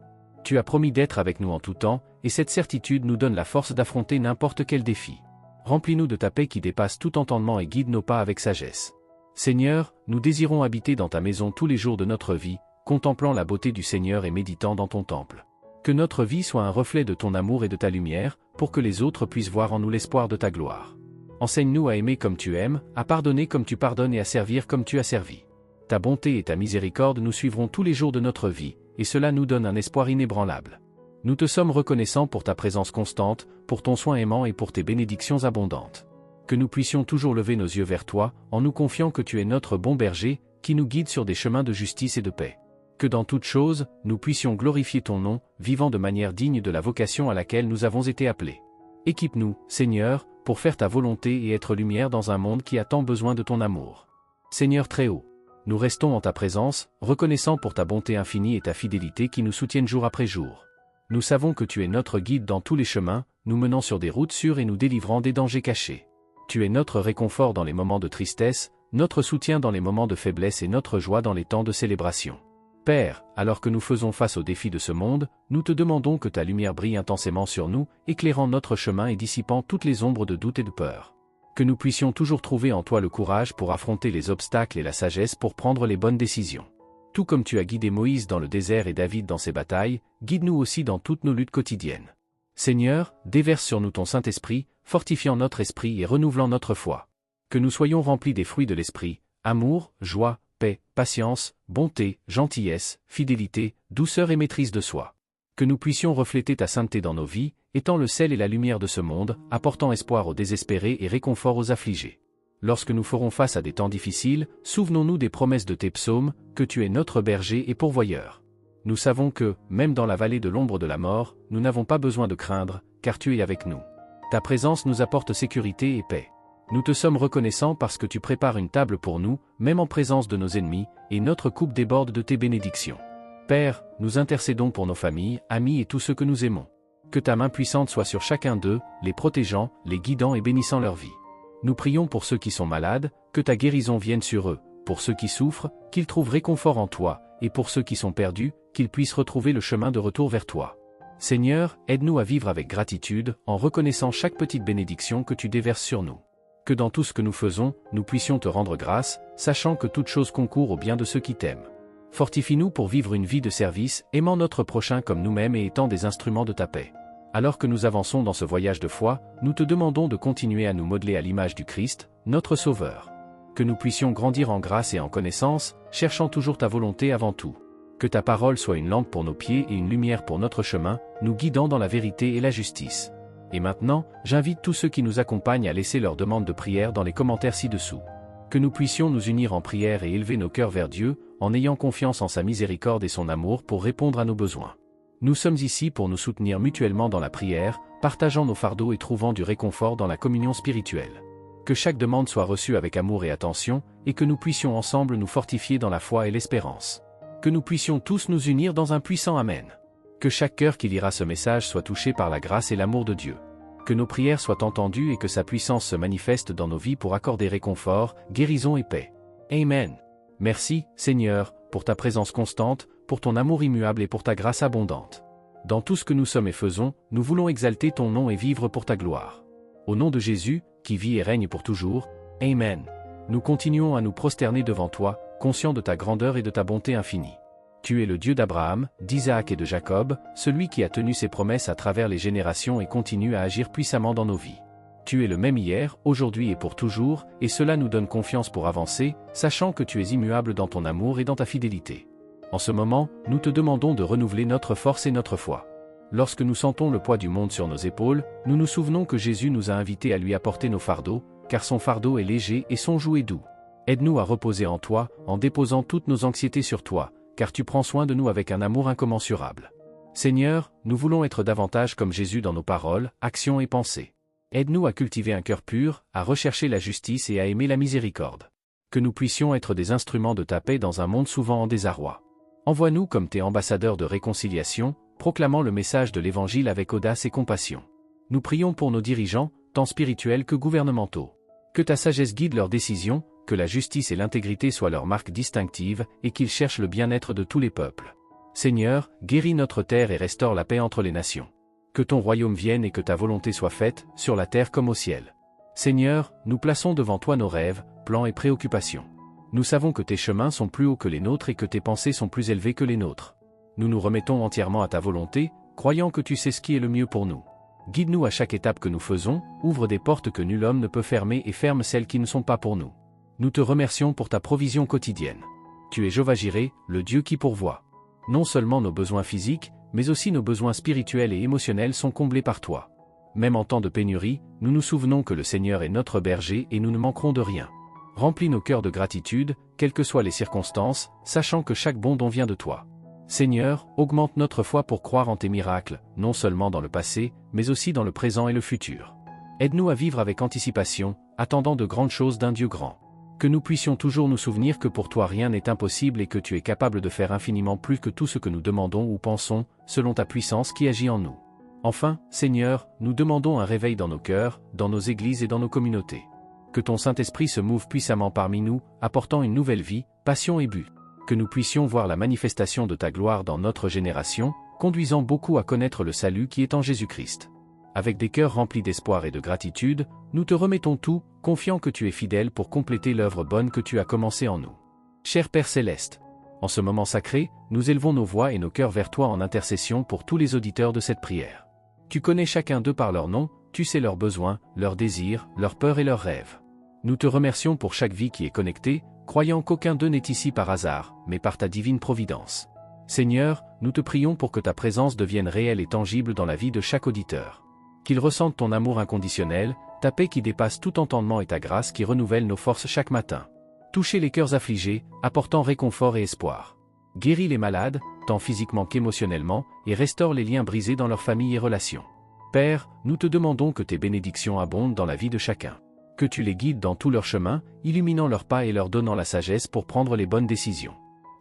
Tu as promis d'être avec nous en tout temps, et cette certitude nous donne la force d'affronter n'importe quel défi. Remplis-nous de ta paix qui dépasse tout entendement et guide nos pas avec sagesse. Seigneur, nous désirons habiter dans ta maison tous les jours de notre vie, contemplant la beauté du Seigneur et méditant dans ton temple. Que notre vie soit un reflet de ton amour et de ta lumière, pour que les autres puissent voir en nous l'espoir de ta gloire. Enseigne-nous à aimer comme tu aimes, à pardonner comme tu pardonnes et à servir comme tu as servi. Ta bonté et ta miséricorde nous suivront tous les jours de notre vie, et cela nous donne un espoir inébranlable. Nous te sommes reconnaissants pour ta présence constante, pour ton soin aimant et pour tes bénédictions abondantes. Que nous puissions toujours lever nos yeux vers toi, en nous confiant que tu es notre bon berger, qui nous guide sur des chemins de justice et de paix. Que dans toutes choses, nous puissions glorifier ton nom, vivant de manière digne de la vocation à laquelle nous avons été appelés. Équipe-nous, Seigneur, pour faire ta volonté et être lumière dans un monde qui a tant besoin de ton amour. Seigneur Très-Haut, nous restons en ta présence, reconnaissants pour ta bonté infinie et ta fidélité qui nous soutiennent jour après jour. Nous savons que tu es notre guide dans tous les chemins, nous menant sur des routes sûres et nous délivrant des dangers cachés. Tu es notre réconfort dans les moments de tristesse, notre soutien dans les moments de faiblesse et notre joie dans les temps de célébration. Père, alors que nous faisons face aux défis de ce monde, nous te demandons que ta lumière brille intensément sur nous, éclairant notre chemin et dissipant toutes les ombres de doute et de peur. Que nous puissions toujours trouver en toi le courage pour affronter les obstacles et la sagesse pour prendre les bonnes décisions. Tout comme tu as guidé Moïse dans le désert et David dans ses batailles, guide-nous aussi dans toutes nos luttes quotidiennes. Seigneur, déverse sur nous ton Saint-Esprit, fortifiant notre esprit et renouvelant notre foi. Que nous soyons remplis des fruits de l'Esprit, amour, joie, paix, patience, bonté, gentillesse, fidélité, douceur et maîtrise de soi. Que nous puissions refléter ta sainteté dans nos vies, étant le sel et la lumière de ce monde, apportant espoir aux désespérés et réconfort aux affligés. Lorsque nous ferons face à des temps difficiles, souvenons-nous des promesses de tes psaumes, que tu es notre berger et pourvoyeur. Nous savons que, même dans la vallée de l'ombre de la mort, nous n'avons pas besoin de craindre, car tu es avec nous. Ta présence nous apporte sécurité et paix. Nous te sommes reconnaissants parce que tu prépares une table pour nous, même en présence de nos ennemis, et notre coupe déborde de tes bénédictions. Père, nous intercédons pour nos familles, amis et tous ceux que nous aimons. Que ta main puissante soit sur chacun d'eux, les protégeant, les guidant et bénissant leur vie. Nous prions pour ceux qui sont malades, que ta guérison vienne sur eux, pour ceux qui souffrent, qu'ils trouvent réconfort en toi, et pour ceux qui sont perdus, qu'ils puissent retrouver le chemin de retour vers toi. Seigneur, aide-nous à vivre avec gratitude, en reconnaissant chaque petite bénédiction que tu déverses sur nous. Que dans tout ce que nous faisons, nous puissions te rendre grâce, sachant que toute chose concourt au bien de ceux qui t'aiment. Fortifie-nous pour vivre une vie de service, aimant notre prochain comme nous-mêmes et étant des instruments de ta paix. Alors que nous avançons dans ce voyage de foi, nous te demandons de continuer à nous modeler à l'image du Christ, notre Sauveur. Que nous puissions grandir en grâce et en connaissance, cherchant toujours ta volonté avant tout. Que ta parole soit une lampe pour nos pieds et une lumière pour notre chemin, nous guidant dans la vérité et la justice. Et maintenant, j'invite tous ceux qui nous accompagnent à laisser leurs demandes de prière dans les commentaires ci-dessous. Que nous puissions nous unir en prière et élever nos cœurs vers Dieu, en ayant confiance en sa miséricorde et son amour pour répondre à nos besoins. Nous sommes ici pour nous soutenir mutuellement dans la prière, partageant nos fardeaux et trouvant du réconfort dans la communion spirituelle. Que chaque demande soit reçue avec amour et attention, et que nous puissions ensemble nous fortifier dans la foi et l'espérance. Que nous puissions tous nous unir dans un puissant Amen. Que chaque cœur qui lira ce message soit touché par la grâce et l'amour de Dieu. Que nos prières soient entendues et que sa puissance se manifeste dans nos vies pour accorder réconfort, guérison et paix. Amen. Merci, Seigneur, pour ta présence constante, pour ton amour immuable et pour ta grâce abondante. Dans tout ce que nous sommes et faisons, nous voulons exalter ton nom et vivre pour ta gloire. Au nom de Jésus, qui vit et règne pour toujours, Amen. Nous continuons à nous prosterner devant toi, conscients de ta grandeur et de ta bonté infinie. Tu es le Dieu d'Abraham, d'Isaac et de Jacob, celui qui a tenu ses promesses à travers les générations et continue à agir puissamment dans nos vies. Tu es le même hier, aujourd'hui et pour toujours, et cela nous donne confiance pour avancer, sachant que tu es immuable dans ton amour et dans ta fidélité. En ce moment, nous te demandons de renouveler notre force et notre foi. Lorsque nous sentons le poids du monde sur nos épaules, nous nous souvenons que Jésus nous a invités à lui apporter nos fardeaux, car son fardeau est léger et son joug est doux. Aide-nous à reposer en toi, en déposant toutes nos anxiétés sur toi, car tu prends soin de nous avec un amour incommensurable. Seigneur, nous voulons être davantage comme Jésus dans nos paroles, actions et pensées. Aide-nous à cultiver un cœur pur, à rechercher la justice et à aimer la miséricorde. Que nous puissions être des instruments de ta paix dans un monde souvent en désarroi. Envoie-nous comme tes ambassadeurs de réconciliation, proclamant le message de l'Évangile avec audace et compassion. Nous prions pour nos dirigeants, tant spirituels que gouvernementaux. Que ta sagesse guide leurs décisions, que la justice et l'intégrité soient leurs marques distinctives, et qu'ils cherchent le bien-être de tous les peuples. Seigneur, guéris notre terre et restaure la paix entre les nations. Que ton royaume vienne et que ta volonté soit faite, sur la terre comme au ciel. Seigneur, nous plaçons devant toi nos rêves, plans et préoccupations. Nous savons que tes chemins sont plus hauts que les nôtres et que tes pensées sont plus élevées que les nôtres. Nous nous remettons entièrement à ta volonté, croyant que tu sais ce qui est le mieux pour nous. Guide-nous à chaque étape que nous faisons, ouvre des portes que nul homme ne peut fermer et ferme celles qui ne sont pas pour nous. Nous te remercions pour ta provision quotidienne. Tu es Jéhovah-Jireh, le Dieu qui pourvoit. Non seulement nos besoins physiques, mais aussi nos besoins spirituels et émotionnels sont comblés par toi. Même en temps de pénurie, nous nous souvenons que le Seigneur est notre berger et nous ne manquerons de rien. Remplis nos cœurs de gratitude, quelles que soient les circonstances, sachant que chaque bon don vient de toi. Seigneur, augmente notre foi pour croire en tes miracles, non seulement dans le passé, mais aussi dans le présent et le futur. Aide-nous à vivre avec anticipation, attendant de grandes choses d'un Dieu grand. Que nous puissions toujours nous souvenir que pour toi rien n'est impossible et que tu es capable de faire infiniment plus que tout ce que nous demandons ou pensons, selon ta puissance qui agit en nous. Enfin, Seigneur, nous demandons un réveil dans nos cœurs, dans nos églises et dans nos communautés. Que ton Saint-Esprit se mouve puissamment parmi nous, apportant une nouvelle vie, passion et but. Que nous puissions voir la manifestation de ta gloire dans notre génération, conduisant beaucoup à connaître le salut qui est en Jésus-Christ. Avec des cœurs remplis d'espoir et de gratitude, nous te remettons tout, confiant que tu es fidèle pour compléter l'œuvre bonne que tu as commencée en nous. Cher Père Céleste, En ce moment sacré, nous élevons nos voix et nos cœurs vers toi en intercession pour tous les auditeurs de cette prière. Tu connais chacun d'eux par leur nom, tu sais leurs besoins, leurs désirs, leurs peurs et leurs rêves. Nous te remercions pour chaque vie qui est connectée, croyant qu'aucun d'eux n'est ici par hasard, mais par ta divine providence. Seigneur, nous te prions pour que ta présence devienne réelle et tangible dans la vie de chaque auditeur. Qu'ils ressentent ton amour inconditionnel, ta paix qui dépasse tout entendement et ta grâce qui renouvelle nos forces chaque matin. Touchez les cœurs affligés, apportant réconfort et espoir. Guéris les malades, tant physiquement qu'émotionnellement, et restaure les liens brisés dans leurs familles et relations. Père, nous te demandons que tes bénédictions abondent dans la vie de chacun. Que tu les guides dans tous leurs chemins, illuminant leurs pas et leur donnant la sagesse pour prendre les bonnes décisions.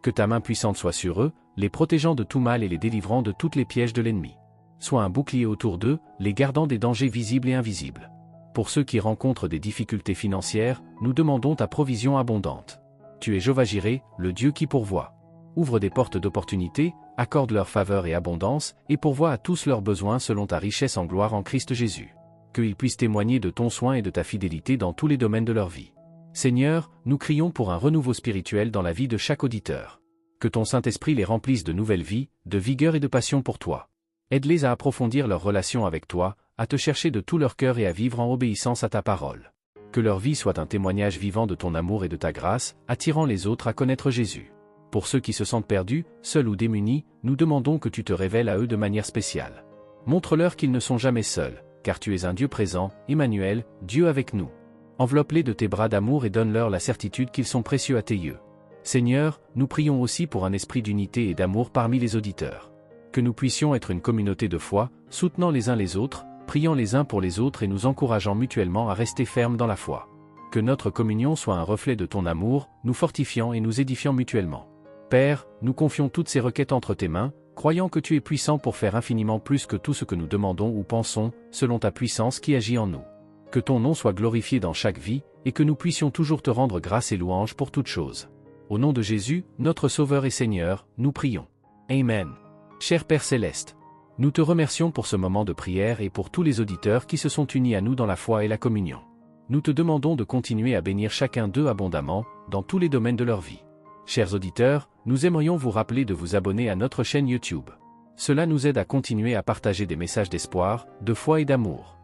Que ta main puissante soit sur eux, les protégeant de tout mal et les délivrant de toutes les pièges de l'ennemi. Sois un bouclier autour d'eux, les gardant des dangers visibles et invisibles. Pour ceux qui rencontrent des difficultés financières, nous demandons ta provision abondante. Tu es Jéhovah-Jireh, le Dieu qui pourvoit. Ouvre des portes d'opportunité, accorde leur faveur et abondance, et pourvois à tous leurs besoins selon ta richesse en gloire en Christ Jésus. Qu'ils puissent témoigner de ton soin et de ta fidélité dans tous les domaines de leur vie. Seigneur, nous crions pour un renouveau spirituel dans la vie de chaque auditeur. Que ton Saint-Esprit les remplisse de nouvelles vies, de vigueur et de passion pour toi. Aide-les à approfondir leur relation avec toi, à te chercher de tout leur cœur et à vivre en obéissance à ta parole. Que leur vie soit un témoignage vivant de ton amour et de ta grâce, attirant les autres à connaître Jésus. Pour ceux qui se sentent perdus, seuls ou démunis, nous demandons que tu te révèles à eux de manière spéciale. Montre-leur qu'ils ne sont jamais seuls, car tu es un Dieu présent, Emmanuel, Dieu avec nous. Enveloppe-les de tes bras d'amour et donne-leur la certitude qu'ils sont précieux à tes yeux. Seigneur, nous prions aussi pour un esprit d'unité et d'amour parmi les auditeurs. Que nous puissions être une communauté de foi, soutenant les uns les autres, priant les uns pour les autres et nous encourageant mutuellement à rester fermes dans la foi. Que notre communion soit un reflet de ton amour, nous fortifiant et nous édifiant mutuellement. Père, nous confions toutes ces requêtes entre tes mains, croyant que tu es puissant pour faire infiniment plus que tout ce que nous demandons ou pensons, selon ta puissance qui agit en nous. Que ton nom soit glorifié dans chaque vie, et que nous puissions toujours te rendre grâce et louange pour toutes choses. Au nom de Jésus, notre Sauveur et Seigneur, nous prions. Amen. Cher Père Céleste, nous te remercions pour ce moment de prière et pour tous les auditeurs qui se sont unis à nous dans la foi et la communion. Nous te demandons de continuer à bénir chacun d'eux abondamment, dans tous les domaines de leur vie. Chers auditeurs, nous aimerions vous rappeler de vous abonner à notre chaîne YouTube. Cela nous aide à continuer à partager des messages d'espoir, de foi et d'amour.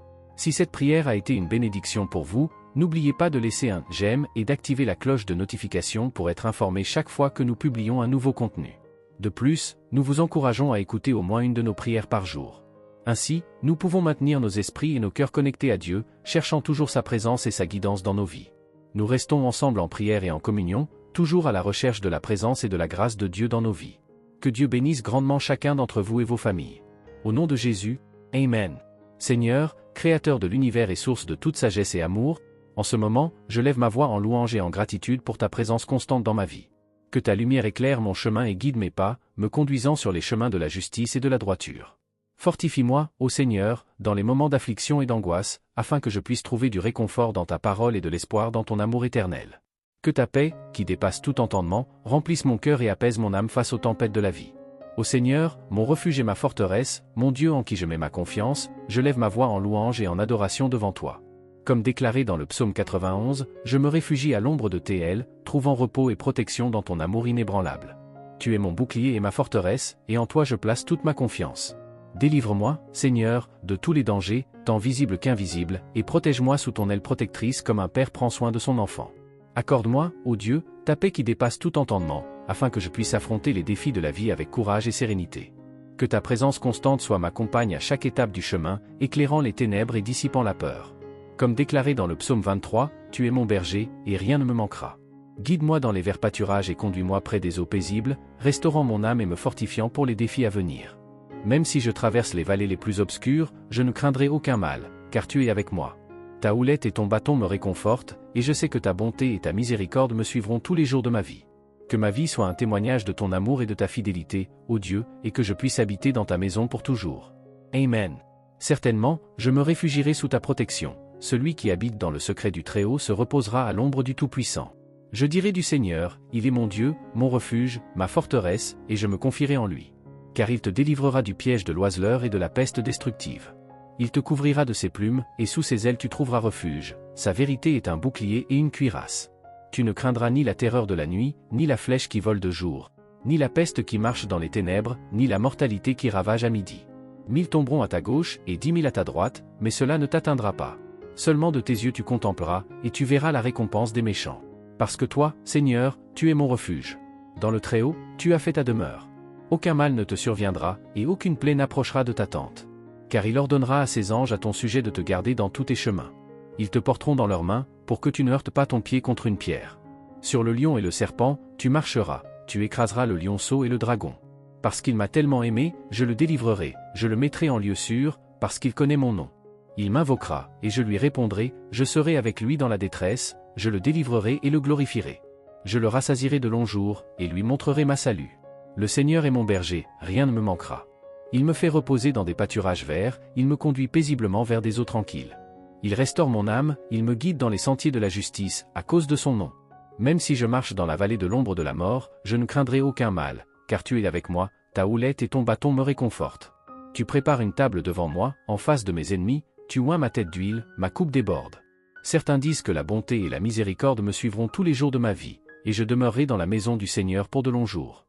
Si cette prière a été une bénédiction pour vous, n'oubliez pas de laisser un j'aime et d'activer la cloche de notification pour être informé chaque fois que nous publions un nouveau contenu. De plus, nous vous encourageons à écouter au moins une de nos prières par jour. Ainsi, nous pouvons maintenir nos esprits et nos cœurs connectés à Dieu, cherchant toujours sa présence et sa guidance dans nos vies. Nous restons ensemble en prière et en communion, toujours à la recherche de la présence et de la grâce de Dieu dans nos vies. Que Dieu bénisse grandement chacun d'entre vous et vos familles. Au nom de Jésus, Amen. Seigneur, Créateur de l'univers et source de toute sagesse et amour, en ce moment, je lève ma voix en louange et en gratitude pour ta présence constante dans ma vie. Que ta lumière éclaire mon chemin et guide mes pas, me conduisant sur les chemins de la justice et de la droiture. Fortifie-moi, ô Seigneur, dans les moments d'affliction et d'angoisse, afin que je puisse trouver du réconfort dans ta parole et de l'espoir dans ton amour éternel. Que ta paix, qui dépasse tout entendement, remplisse mon cœur et apaise mon âme face aux tempêtes de la vie. Ô Seigneur, mon refuge et ma forteresse, mon Dieu en qui je mets ma confiance, je lève ma voix en louange et en adoration devant toi. Comme déclaré dans le psaume 91, je me réfugie à l'ombre de tes ailes, trouvant repos et protection dans ton amour inébranlable. Tu es mon bouclier et ma forteresse, et en toi je place toute ma confiance. Délivre-moi, Seigneur, de tous les dangers, tant visibles qu'invisibles, et protège-moi sous ton aile protectrice comme un père prend soin de son enfant. Accorde-moi, ô Dieu, ta paix qui dépasse tout entendement, afin que je puisse affronter les défis de la vie avec courage et sérénité. Que ta présence constante soit ma compagne à chaque étape du chemin, éclairant les ténèbres et dissipant la peur. Comme déclaré dans le psaume 23, tu es mon berger, et rien ne me manquera. Guide-moi dans les verts pâturages et conduis-moi près des eaux paisibles, restaurant mon âme et me fortifiant pour les défis à venir. Même si je traverse les vallées les plus obscures, je ne craindrai aucun mal, car tu es avec moi. Ta houlette et ton bâton me réconfortent, et je sais que ta bonté et ta miséricorde me suivront tous les jours de ma vie. Que ma vie soit un témoignage de ton amour et de ta fidélité, ô Dieu, et que je puisse habiter dans ta maison pour toujours. Amen. Certainement, je me réfugierai sous ta protection. Celui qui habite dans le secret du Très-Haut se reposera à l'ombre du Tout-Puissant. Je dirai du Seigneur, il est mon Dieu, mon refuge, ma forteresse, et je me confierai en lui. Car il te délivrera du piège de l'oiseleur et de la peste destructive. Il te couvrira de ses plumes, et sous ses ailes tu trouveras refuge. Sa vérité est un bouclier et une cuirasse. Tu ne craindras ni la terreur de la nuit, ni la flèche qui vole de jour, ni la peste qui marche dans les ténèbres, ni la mortalité qui ravage à midi. 1000 tomberont à ta gauche et 10 000 à ta droite, mais cela ne t'atteindra pas. Seulement de tes yeux tu contempleras, et tu verras la récompense des méchants. Parce que toi, Seigneur, tu es mon refuge. Dans le Très-Haut, tu as fait ta demeure. Aucun mal ne te surviendra, et aucune plaie n'approchera de ta tente. Car il ordonnera à ses anges à ton sujet de te garder dans tous tes chemins. Ils te porteront dans leurs mains, pour que tu ne heurtes pas ton pied contre une pierre. Sur le lion et le serpent, tu marcheras, tu écraseras le lionceau et le dragon. Parce qu'il m'a tellement aimé, je le délivrerai, je le mettrai en lieu sûr, parce qu'il connaît mon nom. Il m'invoquera, et je lui répondrai, je serai avec lui dans la détresse, je le délivrerai et le glorifierai. Je le rassasierai de longs jours, et lui montrerai ma salut. Le Seigneur est mon berger, rien ne me manquera. Il me fait reposer dans des pâturages verts, il me conduit paisiblement vers des eaux tranquilles. Il restaure mon âme, il me guide dans les sentiers de la justice, à cause de son nom. Même si je marche dans la vallée de l'ombre de la mort, je ne craindrai aucun mal, car tu es avec moi, ta houlette et ton bâton me réconfortent. Tu prépares une table devant moi, en face de mes ennemis, tu oins ma tête d'huile, ma coupe déborde. Certains disent que la bonté et la miséricorde me suivront tous les jours de ma vie, et je demeurerai dans la maison du Seigneur pour de longs jours.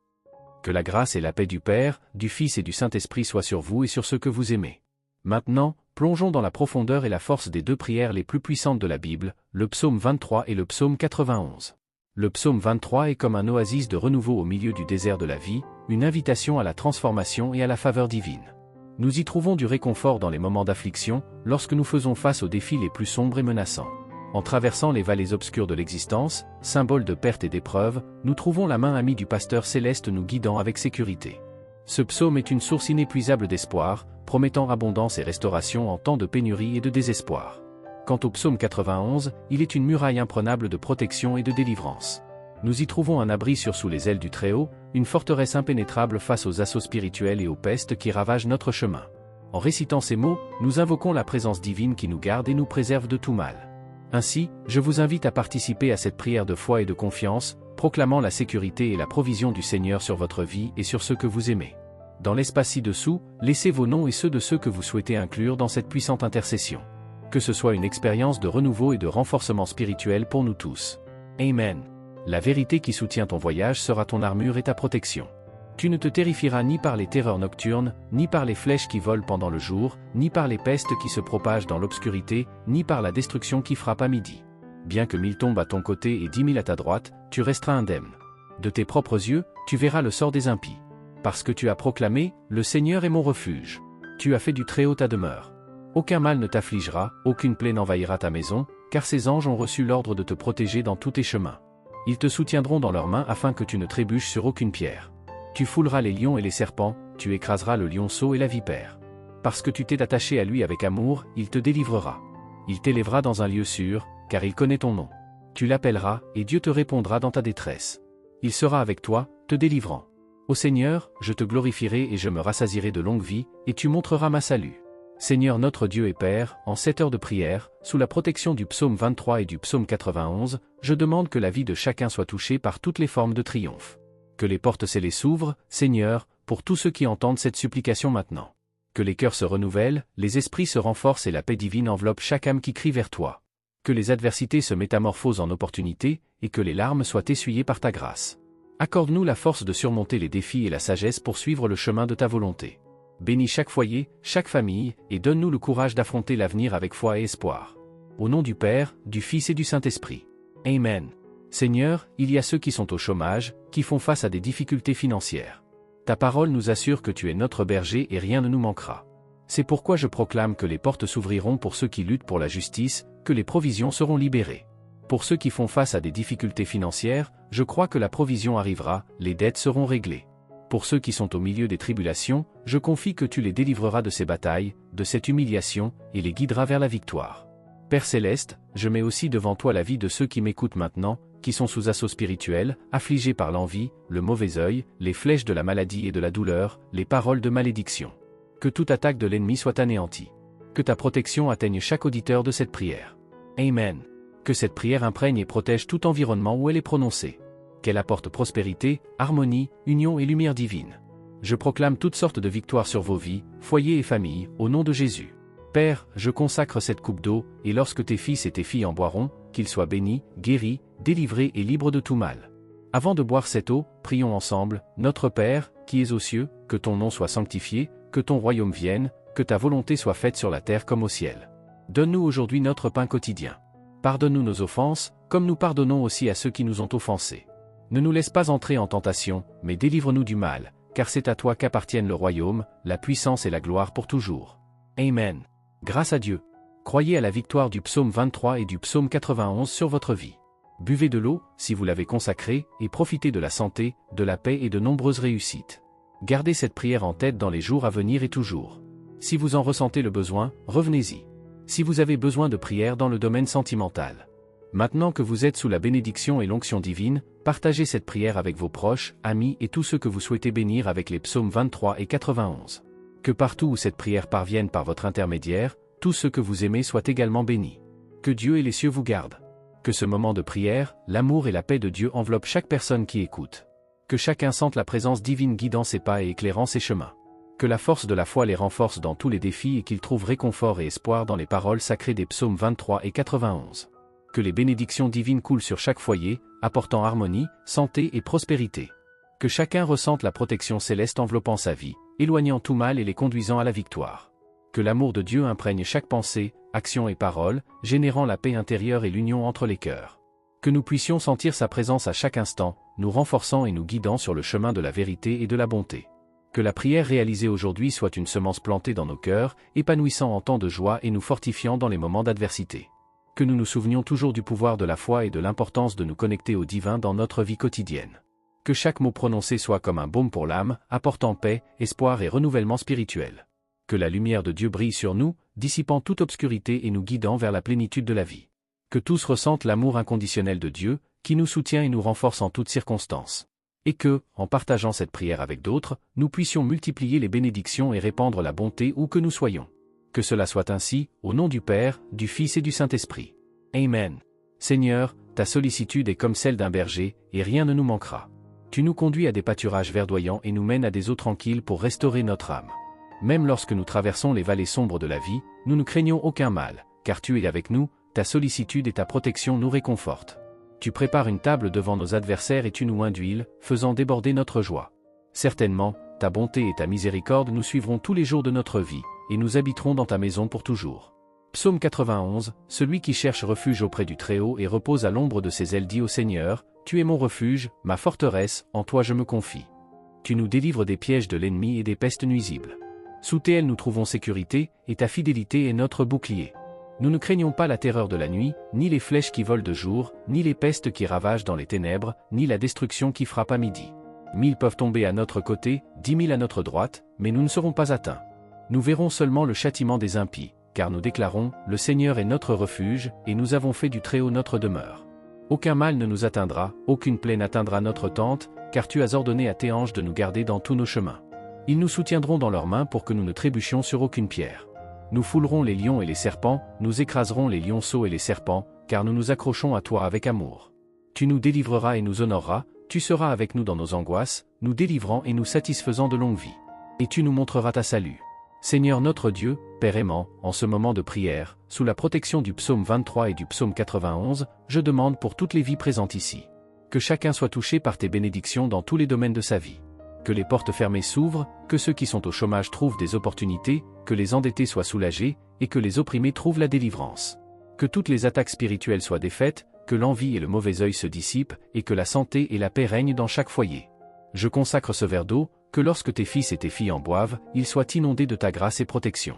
Que la grâce et la paix du Père, du Fils et du Saint-Esprit soient sur vous et sur ceux que vous aimez. Maintenant, plongeons dans la profondeur et la force des deux prières les plus puissantes de la Bible, le psaume 23 et le psaume 91. Le psaume 23 est comme un oasis de renouveau au milieu du désert de la vie, une invitation à la transformation et à la faveur divine. Nous y trouvons du réconfort dans les moments d'affliction, lorsque nous faisons face aux défis les plus sombres et menaçants. En traversant les vallées obscures de l'existence, symbole de perte et d'épreuve, nous trouvons la main amie du pasteur céleste nous guidant avec sécurité. Ce psaume est une source inépuisable d'espoir, promettant abondance et restauration en temps de pénurie et de désespoir. Quant au psaume 91, il est une muraille imprenable de protection et de délivrance. Nous y trouvons un abri sous les ailes du Très-Haut, une forteresse impénétrable face aux assauts spirituels et aux pestes qui ravagent notre chemin. En récitant ces mots, nous invoquons la présence divine qui nous garde et nous préserve de tout mal. Ainsi, je vous invite à participer à cette prière de foi et de confiance, proclamant la sécurité et la provision du Seigneur sur votre vie et sur ceux que vous aimez. Dans l'espace ci-dessous, laissez vos noms et ceux de ceux que vous souhaitez inclure dans cette puissante intercession. Que ce soit une expérience de renouveau et de renforcement spirituel pour nous tous. Amen. La vérité qui soutient ton voyage sera ton armure et ta protection. Tu ne te terrifieras ni par les terreurs nocturnes, ni par les flèches qui volent pendant le jour, ni par les pestes qui se propagent dans l'obscurité, ni par la destruction qui frappe à midi. Bien que 1000 tombent à ton côté et 10 000 à ta droite, tu resteras indemne. De tes propres yeux, tu verras le sort des impies. Parce que tu as proclamé, le Seigneur est mon refuge. Tu as fait du Très-Haut ta demeure. Aucun mal ne t'affligera, aucune plaie n'envahira ta maison, car ces anges ont reçu l'ordre de te protéger dans tous tes chemins. Ils te soutiendront dans leurs mains afin que tu ne trébuches sur aucune pierre. Tu fouleras les lions et les serpents, tu écraseras le lionceau et la vipère. Parce que tu t'es attaché à lui avec amour, il te délivrera. Il t'élèvera dans un lieu sûr, car il connaît ton nom. Tu l'appelleras, et Dieu te répondra dans ta détresse. Il sera avec toi, te délivrant. Ô Seigneur, je te glorifierai et je me rassasierai de longue vie, et tu montreras ma salut. Seigneur notre Dieu et Père, en cette heure de prière, sous la protection du psaume 23 et du psaume 91, je demande que la vie de chacun soit touchée par toutes les formes de triomphe. Que les portes scellées s'ouvrent, Seigneur, pour tous ceux qui entendent cette supplication maintenant. Que les cœurs se renouvellent, les esprits se renforcent et la paix divine enveloppe chaque âme qui crie vers toi. Que les adversités se métamorphosent en opportunités, et que les larmes soient essuyées par ta grâce. Accorde-nous la force de surmonter les défis et la sagesse pour suivre le chemin de ta volonté. Bénis chaque foyer, chaque famille, et donne-nous le courage d'affronter l'avenir avec foi et espoir. Au nom du Père, du Fils et du Saint-Esprit. Amen. Seigneur, il y a ceux qui sont au chômage, qui font face à des difficultés financières. Ta parole nous assure que tu es notre berger et rien ne nous manquera. C'est pourquoi je proclame que les portes s'ouvriront pour ceux qui luttent pour la justice, que les provisions seront libérées. Pour ceux qui font face à des difficultés financières, je crois que la provision arrivera, les dettes seront réglées. Pour ceux qui sont au milieu des tribulations, je confie que tu les délivreras de ces batailles, de cette humiliation, et les guideras vers la victoire. Père Céleste, je mets aussi devant toi la vie de ceux qui m'écoutent maintenant, qui sont sous assaut spirituel, affligés par l'envie, le mauvais œil, les flèches de la maladie et de la douleur, les paroles de malédiction. Que toute attaque de l'ennemi soit anéantie. Que ta protection atteigne chaque auditeur de cette prière. Amen. Que cette prière imprègne et protège tout environnement où elle est prononcée. Qu'elle apporte prospérité, harmonie, union et lumière divine. Je proclame toutes sortes de victoires sur vos vies, foyers et familles, au nom de Jésus. Père, je consacre cette coupe d'eau, et lorsque tes fils et tes filles en boiront, qu'ils soient bénis, guéris, délivrés et libres de tout mal. Avant de boire cette eau, prions ensemble. Notre Père, qui es aux cieux, que ton nom soit sanctifié, que ton royaume vienne, que ta volonté soit faite sur la terre comme au ciel. Donne-nous aujourd'hui notre pain quotidien. Pardonne-nous nos offenses, comme nous pardonnons aussi à ceux qui nous ont offensés. Ne nous laisse pas entrer en tentation, mais délivre-nous du mal, car c'est à toi qu'appartiennent le royaume, la puissance et la gloire pour toujours. Amen. Grâce à Dieu. Croyez à la victoire du psaume 23 et du psaume 91 sur votre vie. Buvez de l'eau, si vous l'avez consacrée, et profitez de la santé, de la paix et de nombreuses réussites. Gardez cette prière en tête dans les jours à venir et toujours. Si vous en ressentez le besoin, revenez-y. Si vous avez besoin de prière dans le domaine sentimental. Maintenant que vous êtes sous la bénédiction et l'onction divine, partagez cette prière avec vos proches, amis et tous ceux que vous souhaitez bénir avec les psaumes 23 et 91. Que partout où cette prière parvienne par votre intermédiaire, tous ceux que vous aimez soient également bénis. Que Dieu et les cieux vous gardent. Que ce moment de prière, l'amour et la paix de Dieu enveloppent chaque personne qui écoute. Que chacun sente la présence divine guidant ses pas et éclairant ses chemins. Que la force de la foi les renforce dans tous les défis et qu'ils trouvent réconfort et espoir dans les paroles sacrées des psaumes 23 et 91. Que les bénédictions divines coulent sur chaque foyer, apportant harmonie, santé et prospérité. Que chacun ressente la protection céleste enveloppant sa vie, éloignant tout mal et les conduisant à la victoire. Que l'amour de Dieu imprègne chaque pensée, action et parole, générant la paix intérieure et l'union entre les cœurs. Que nous puissions sentir sa présence à chaque instant, nous renforçant et nous guidant sur le chemin de la vérité et de la bonté. Que la prière réalisée aujourd'hui soit une semence plantée dans nos cœurs, épanouissant en temps de joie et nous fortifiant dans les moments d'adversité. Que nous nous souvenions toujours du pouvoir de la foi et de l'importance de nous connecter au divin dans notre vie quotidienne. Que chaque mot prononcé soit comme un baume pour l'âme, apportant paix, espoir et renouvellement spirituel. Que la lumière de Dieu brille sur nous, dissipant toute obscurité et nous guidant vers la plénitude de la vie. Que tous ressentent l'amour inconditionnel de Dieu, qui nous soutient et nous renforce en toutes circonstances. Et que, en partageant cette prière avec d'autres, nous puissions multiplier les bénédictions et répandre la bonté où que nous soyons. Que cela soit ainsi, au nom du Père, du Fils et du Saint-Esprit. Amen. Seigneur, ta sollicitude est comme celle d'un berger, et rien ne nous manquera. Tu nous conduis à des pâturages verdoyants et nous mènes à des eaux tranquilles pour restaurer notre âme. Même lorsque nous traversons les vallées sombres de la vie, nous ne craignons aucun mal, car tu es avec nous, ta sollicitude et ta protection nous réconfortent. Tu prépares une table devant nos adversaires et tu nous oins d'huile, faisant déborder notre joie. Certainement, ta bonté et ta miséricorde nous suivront tous les jours de notre vie, et nous habiterons dans ta maison pour toujours. Psaume 91, celui qui cherche refuge auprès du Très-Haut et repose à l'ombre de ses ailes dit au Seigneur, tu es mon refuge, ma forteresse, en toi je me confie. Tu nous délivres des pièges de l'ennemi et des pestes nuisibles. Sous tes ailes nous trouvons sécurité, et ta fidélité est notre bouclier. Nous ne craignons pas la terreur de la nuit, ni les flèches qui volent de jour, ni les pestes qui ravagent dans les ténèbres, ni la destruction qui frappe à midi. 1000 peuvent tomber à notre côté, 10 000 à notre droite, mais nous ne serons pas atteints. Nous verrons seulement le châtiment des impies, car nous déclarons, le Seigneur est notre refuge, et nous avons fait du Très-Haut notre demeure. Aucun mal ne nous atteindra, aucune plaie n'atteindra notre tente, car tu as ordonné à tes anges de nous garder dans tous nos chemins. Ils nous soutiendront dans leurs mains pour que nous ne trébuchions sur aucune pierre. Nous foulerons les lions et les serpents, nous écraserons les lionceaux et les serpents, car nous nous accrochons à toi avec amour. Tu nous délivreras et nous honoreras, tu seras avec nous dans nos angoisses, nous délivrant et nous satisfaisant de longue vie. Et tu nous montreras ta salut. Seigneur notre Dieu, Père aimant, en ce moment de prière, sous la protection du psaume 23 et du psaume 91, je demande pour toutes les vies présentes ici. Que chacun soit touché par tes bénédictions dans tous les domaines de sa vie. Que les portes fermées s'ouvrent, que ceux qui sont au chômage trouvent des opportunités, que les endettés soient soulagés, et que les opprimés trouvent la délivrance. Que toutes les attaques spirituelles soient défaites, que l'envie et le mauvais œil se dissipent, et que la santé et la paix règnent dans chaque foyer. Je consacre ce verre d'eau, que lorsque tes fils et tes filles en boivent, ils soient inondés de ta grâce et protection.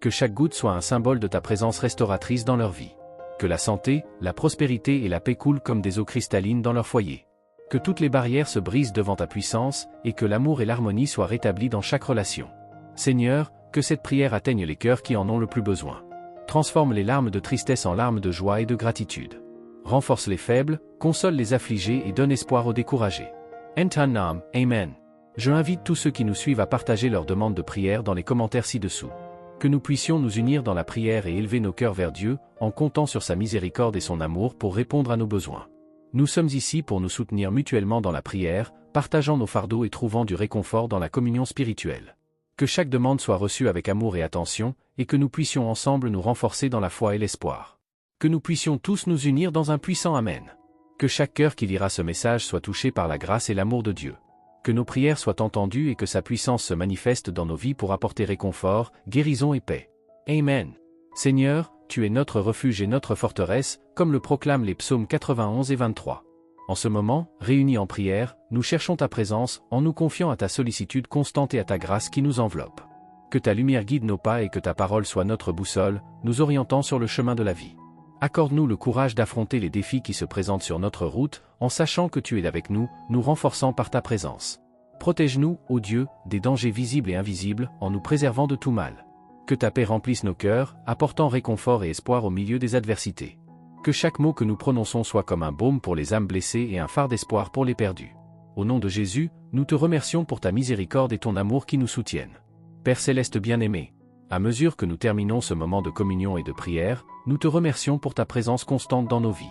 Que chaque goutte soit un symbole de ta présence restauratrice dans leur vie. Que la santé, la prospérité et la paix coulent comme des eaux cristallines dans leur foyer. Que toutes les barrières se brisent devant ta puissance, et que l'amour et l'harmonie soient rétablis dans chaque relation. Seigneur, que cette prière atteigne les cœurs qui en ont le plus besoin. Transforme les larmes de tristesse en larmes de joie et de gratitude. Renforce les faibles, console les affligés et donne espoir aux découragés. En ton nom, Amen. Je invite tous ceux qui nous suivent à partager leurs demandes de prière dans les commentaires ci-dessous. Que nous puissions nous unir dans la prière et élever nos cœurs vers Dieu, en comptant sur sa miséricorde et son amour pour répondre à nos besoins. Nous sommes ici pour nous soutenir mutuellement dans la prière, partageant nos fardeaux et trouvant du réconfort dans la communion spirituelle. Que chaque demande soit reçue avec amour et attention, et que nous puissions ensemble nous renforcer dans la foi et l'espoir. Que nous puissions tous nous unir dans un puissant Amen. Que chaque cœur qui lira ce message soit touché par la grâce et l'amour de Dieu. Que nos prières soient entendues et que sa puissance se manifeste dans nos vies pour apporter réconfort, guérison et paix. Amen. Seigneur, tu es notre refuge et notre forteresse, comme le proclament les psaumes 91 et 23. En ce moment, réunis en prière, nous cherchons ta présence, en nous confiant à ta sollicitude constante et à ta grâce qui nous enveloppe. Que ta lumière guide nos pas et que ta parole soit notre boussole, nous orientant sur le chemin de la vie. Accorde-nous le courage d'affronter les défis qui se présentent sur notre route, en sachant que tu es avec nous, nous renforçant par ta présence. Protège-nous, ô Dieu, des dangers visibles et invisibles, en nous préservant de tout mal. Que ta paix remplisse nos cœurs, apportant réconfort et espoir au milieu des adversités. Que chaque mot que nous prononçons soit comme un baume pour les âmes blessées et un phare d'espoir pour les perdus. Au nom de Jésus, nous te remercions pour ta miséricorde et ton amour qui nous soutiennent. Père céleste bien-aimé, à mesure que nous terminons ce moment de communion et de prière, nous te remercions pour ta présence constante dans nos vies.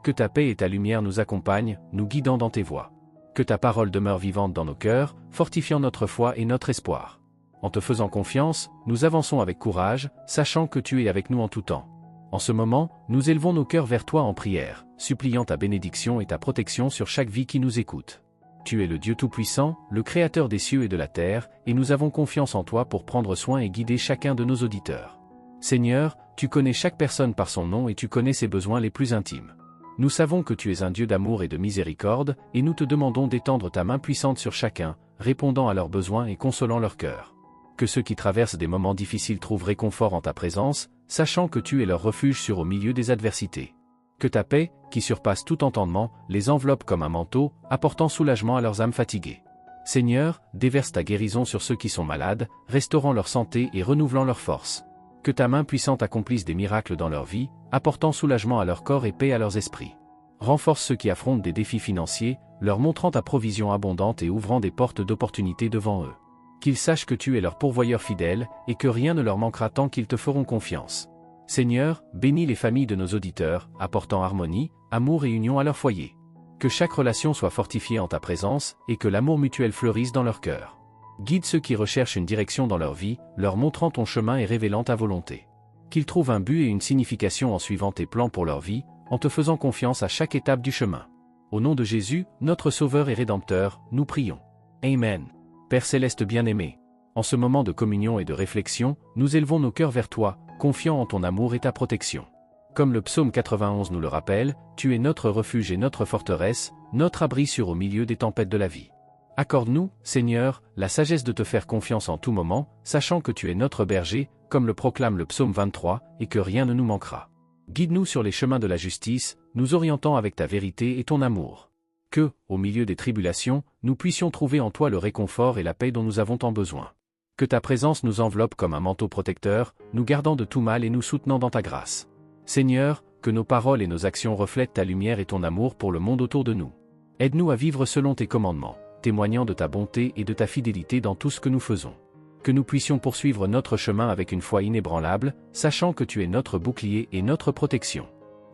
Que ta paix et ta lumière nous accompagnent, nous guidant dans tes voies. Que ta parole demeure vivante dans nos cœurs, fortifiant notre foi et notre espoir. En te faisant confiance, nous avançons avec courage, sachant que tu es avec nous en tout temps. En ce moment, nous élevons nos cœurs vers toi en prière, suppliant ta bénédiction et ta protection sur chaque vie qui nous écoute. Tu es le Dieu Tout-Puissant, le Créateur des cieux et de la terre, et nous avons confiance en toi pour prendre soin et guider chacun de nos auditeurs. Seigneur, tu connais chaque personne par son nom et tu connais ses besoins les plus intimes. Nous savons que tu es un Dieu d'amour et de miséricorde, et nous te demandons d'étendre ta main puissante sur chacun, répondant à leurs besoins et consolant leur cœur. Que ceux qui traversent des moments difficiles trouvent réconfort en ta présence, sachant que tu es leur refuge au milieu des adversités. Que ta paix, qui surpasse tout entendement, les enveloppe comme un manteau, apportant soulagement à leurs âmes fatiguées. Seigneur, déverse ta guérison sur ceux qui sont malades, restaurant leur santé et renouvelant leur force. Que ta main puissante accomplisse des miracles dans leur vie, apportant soulagement à leur corps et paix à leurs esprits. Renforce ceux qui affrontent des défis financiers, leur montrant ta provision abondante et ouvrant des portes d'opportunités devant eux. Qu'ils sachent que tu es leur pourvoyeur fidèle, et que rien ne leur manquera tant qu'ils te feront confiance. Seigneur, bénis les familles de nos auditeurs, apportant harmonie, amour et union à leur foyer. Que chaque relation soit fortifiée en ta présence, et que l'amour mutuel fleurisse dans leur cœur. Guide ceux qui recherchent une direction dans leur vie, leur montrant ton chemin et révélant ta volonté. Qu'ils trouvent un but et une signification en suivant tes plans pour leur vie, en te faisant confiance à chaque étape du chemin. Au nom de Jésus, notre Sauveur et Rédempteur, nous prions. Amen. Père céleste bien-aimé, en ce moment de communion et de réflexion, nous élevons nos cœurs vers toi, confiants en ton amour et ta protection. Comme le psaume 91 nous le rappelle, tu es notre refuge et notre forteresse, notre abri sûr au milieu des tempêtes de la vie. Accorde-nous, Seigneur, la sagesse de te faire confiance en tout moment, sachant que tu es notre berger, comme le proclame le psaume 23, et que rien ne nous manquera. Guide-nous sur les chemins de la justice, nous orientant avec ta vérité et ton amour. Que, au milieu des tribulations, nous puissions trouver en toi le réconfort et la paix dont nous avons tant besoin. Que ta présence nous enveloppe comme un manteau protecteur, nous gardant de tout mal et nous soutenant dans ta grâce. Seigneur, que nos paroles et nos actions reflètent ta lumière et ton amour pour le monde autour de nous. Aide-nous à vivre selon tes commandements, témoignant de ta bonté et de ta fidélité dans tout ce que nous faisons. Que nous puissions poursuivre notre chemin avec une foi inébranlable, sachant que tu es notre bouclier et notre protection.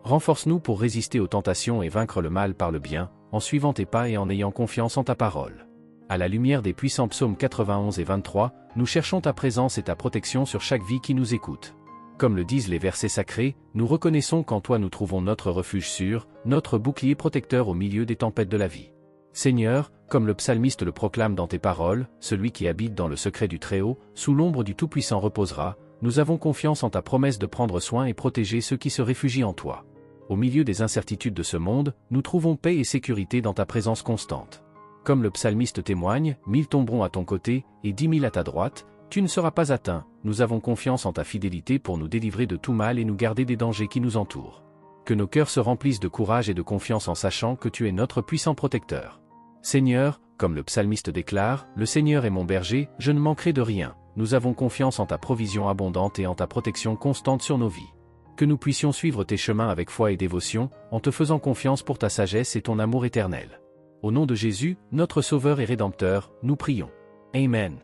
Renforce-nous pour résister aux tentations et vaincre le mal par le bien, en suivant tes pas et en ayant confiance en ta parole. À la lumière des puissants psaumes 91 et 23, nous cherchons ta présence et ta protection sur chaque vie qui nous écoute. Comme le disent les versets sacrés, nous reconnaissons qu'en toi nous trouvons notre refuge sûr, notre bouclier protecteur au milieu des tempêtes de la vie. Seigneur, comme le psalmiste le proclame dans tes paroles, celui qui habite dans le secret du Très-Haut, sous l'ombre du Tout-Puissant reposera, nous avons confiance en ta promesse de prendre soin et protéger ceux qui se réfugient en toi. Au milieu des incertitudes de ce monde, nous trouvons paix et sécurité dans ta présence constante. Comme le psalmiste témoigne, 1000 tomberont à ton côté, et 10 000 à ta droite, tu ne seras pas atteint, nous avons confiance en ta fidélité pour nous délivrer de tout mal et nous garder des dangers qui nous entourent. Que nos cœurs se remplissent de courage et de confiance en sachant que tu es notre puissant protecteur. Seigneur, comme le psalmiste déclare, le Seigneur est mon berger, je ne manquerai de rien, nous avons confiance en ta provision abondante et en ta protection constante sur nos vies. Que nous puissions suivre tes chemins avec foi et dévotion, en te faisant confiance pour ta sagesse et ton amour éternel. Au nom de Jésus, notre Sauveur et Rédempteur, nous prions. Amen.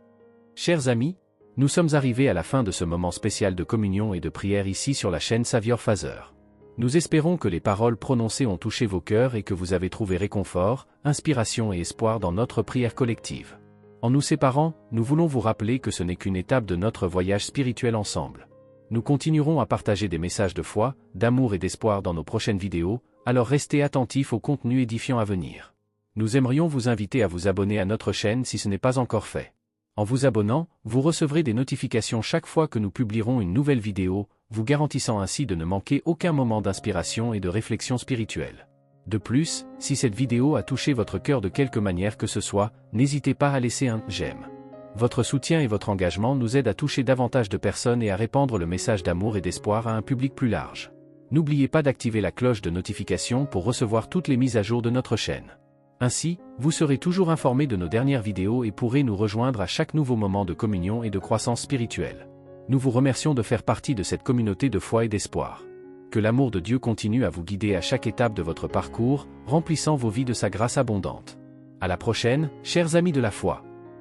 Chers amis, nous sommes arrivés à la fin de ce moment spécial de communion et de prière ici sur la chaîne Savior Phaser. Nous espérons que les paroles prononcées ont touché vos cœurs et que vous avez trouvé réconfort, inspiration et espoir dans notre prière collective. En nous séparant, nous voulons vous rappeler que ce n'est qu'une étape de notre voyage spirituel ensemble. Nous continuerons à partager des messages de foi, d'amour et d'espoir dans nos prochaines vidéos, Alors restez attentifs au contenu édifiant à venir. Nous aimerions vous inviter à vous abonner à notre chaîne si ce n'est pas encore fait. En vous abonnant, vous recevrez des notifications chaque fois que nous publierons une nouvelle vidéo, vous garantissant ainsi de ne manquer aucun moment d'inspiration et de réflexion spirituelle. De plus, si cette vidéo a touché votre cœur de quelque manière que ce soit, n'hésitez pas à laisser un « j'aime ». Votre soutien et votre engagement nous aident à toucher davantage de personnes et à répandre le message d'amour et d'espoir à un public plus large. N'oubliez pas d'activer la cloche de notification pour recevoir toutes les mises à jour de notre chaîne. Ainsi, vous serez toujours informé de nos dernières vidéos et pourrez nous rejoindre à chaque nouveau moment de communion et de croissance spirituelle. Nous vous remercions de faire partie de cette communauté de foi et d'espoir. Que l'amour de Dieu continue à vous guider à chaque étape de votre parcours, remplissant vos vies de sa grâce abondante. À la prochaine, chers amis de la foi.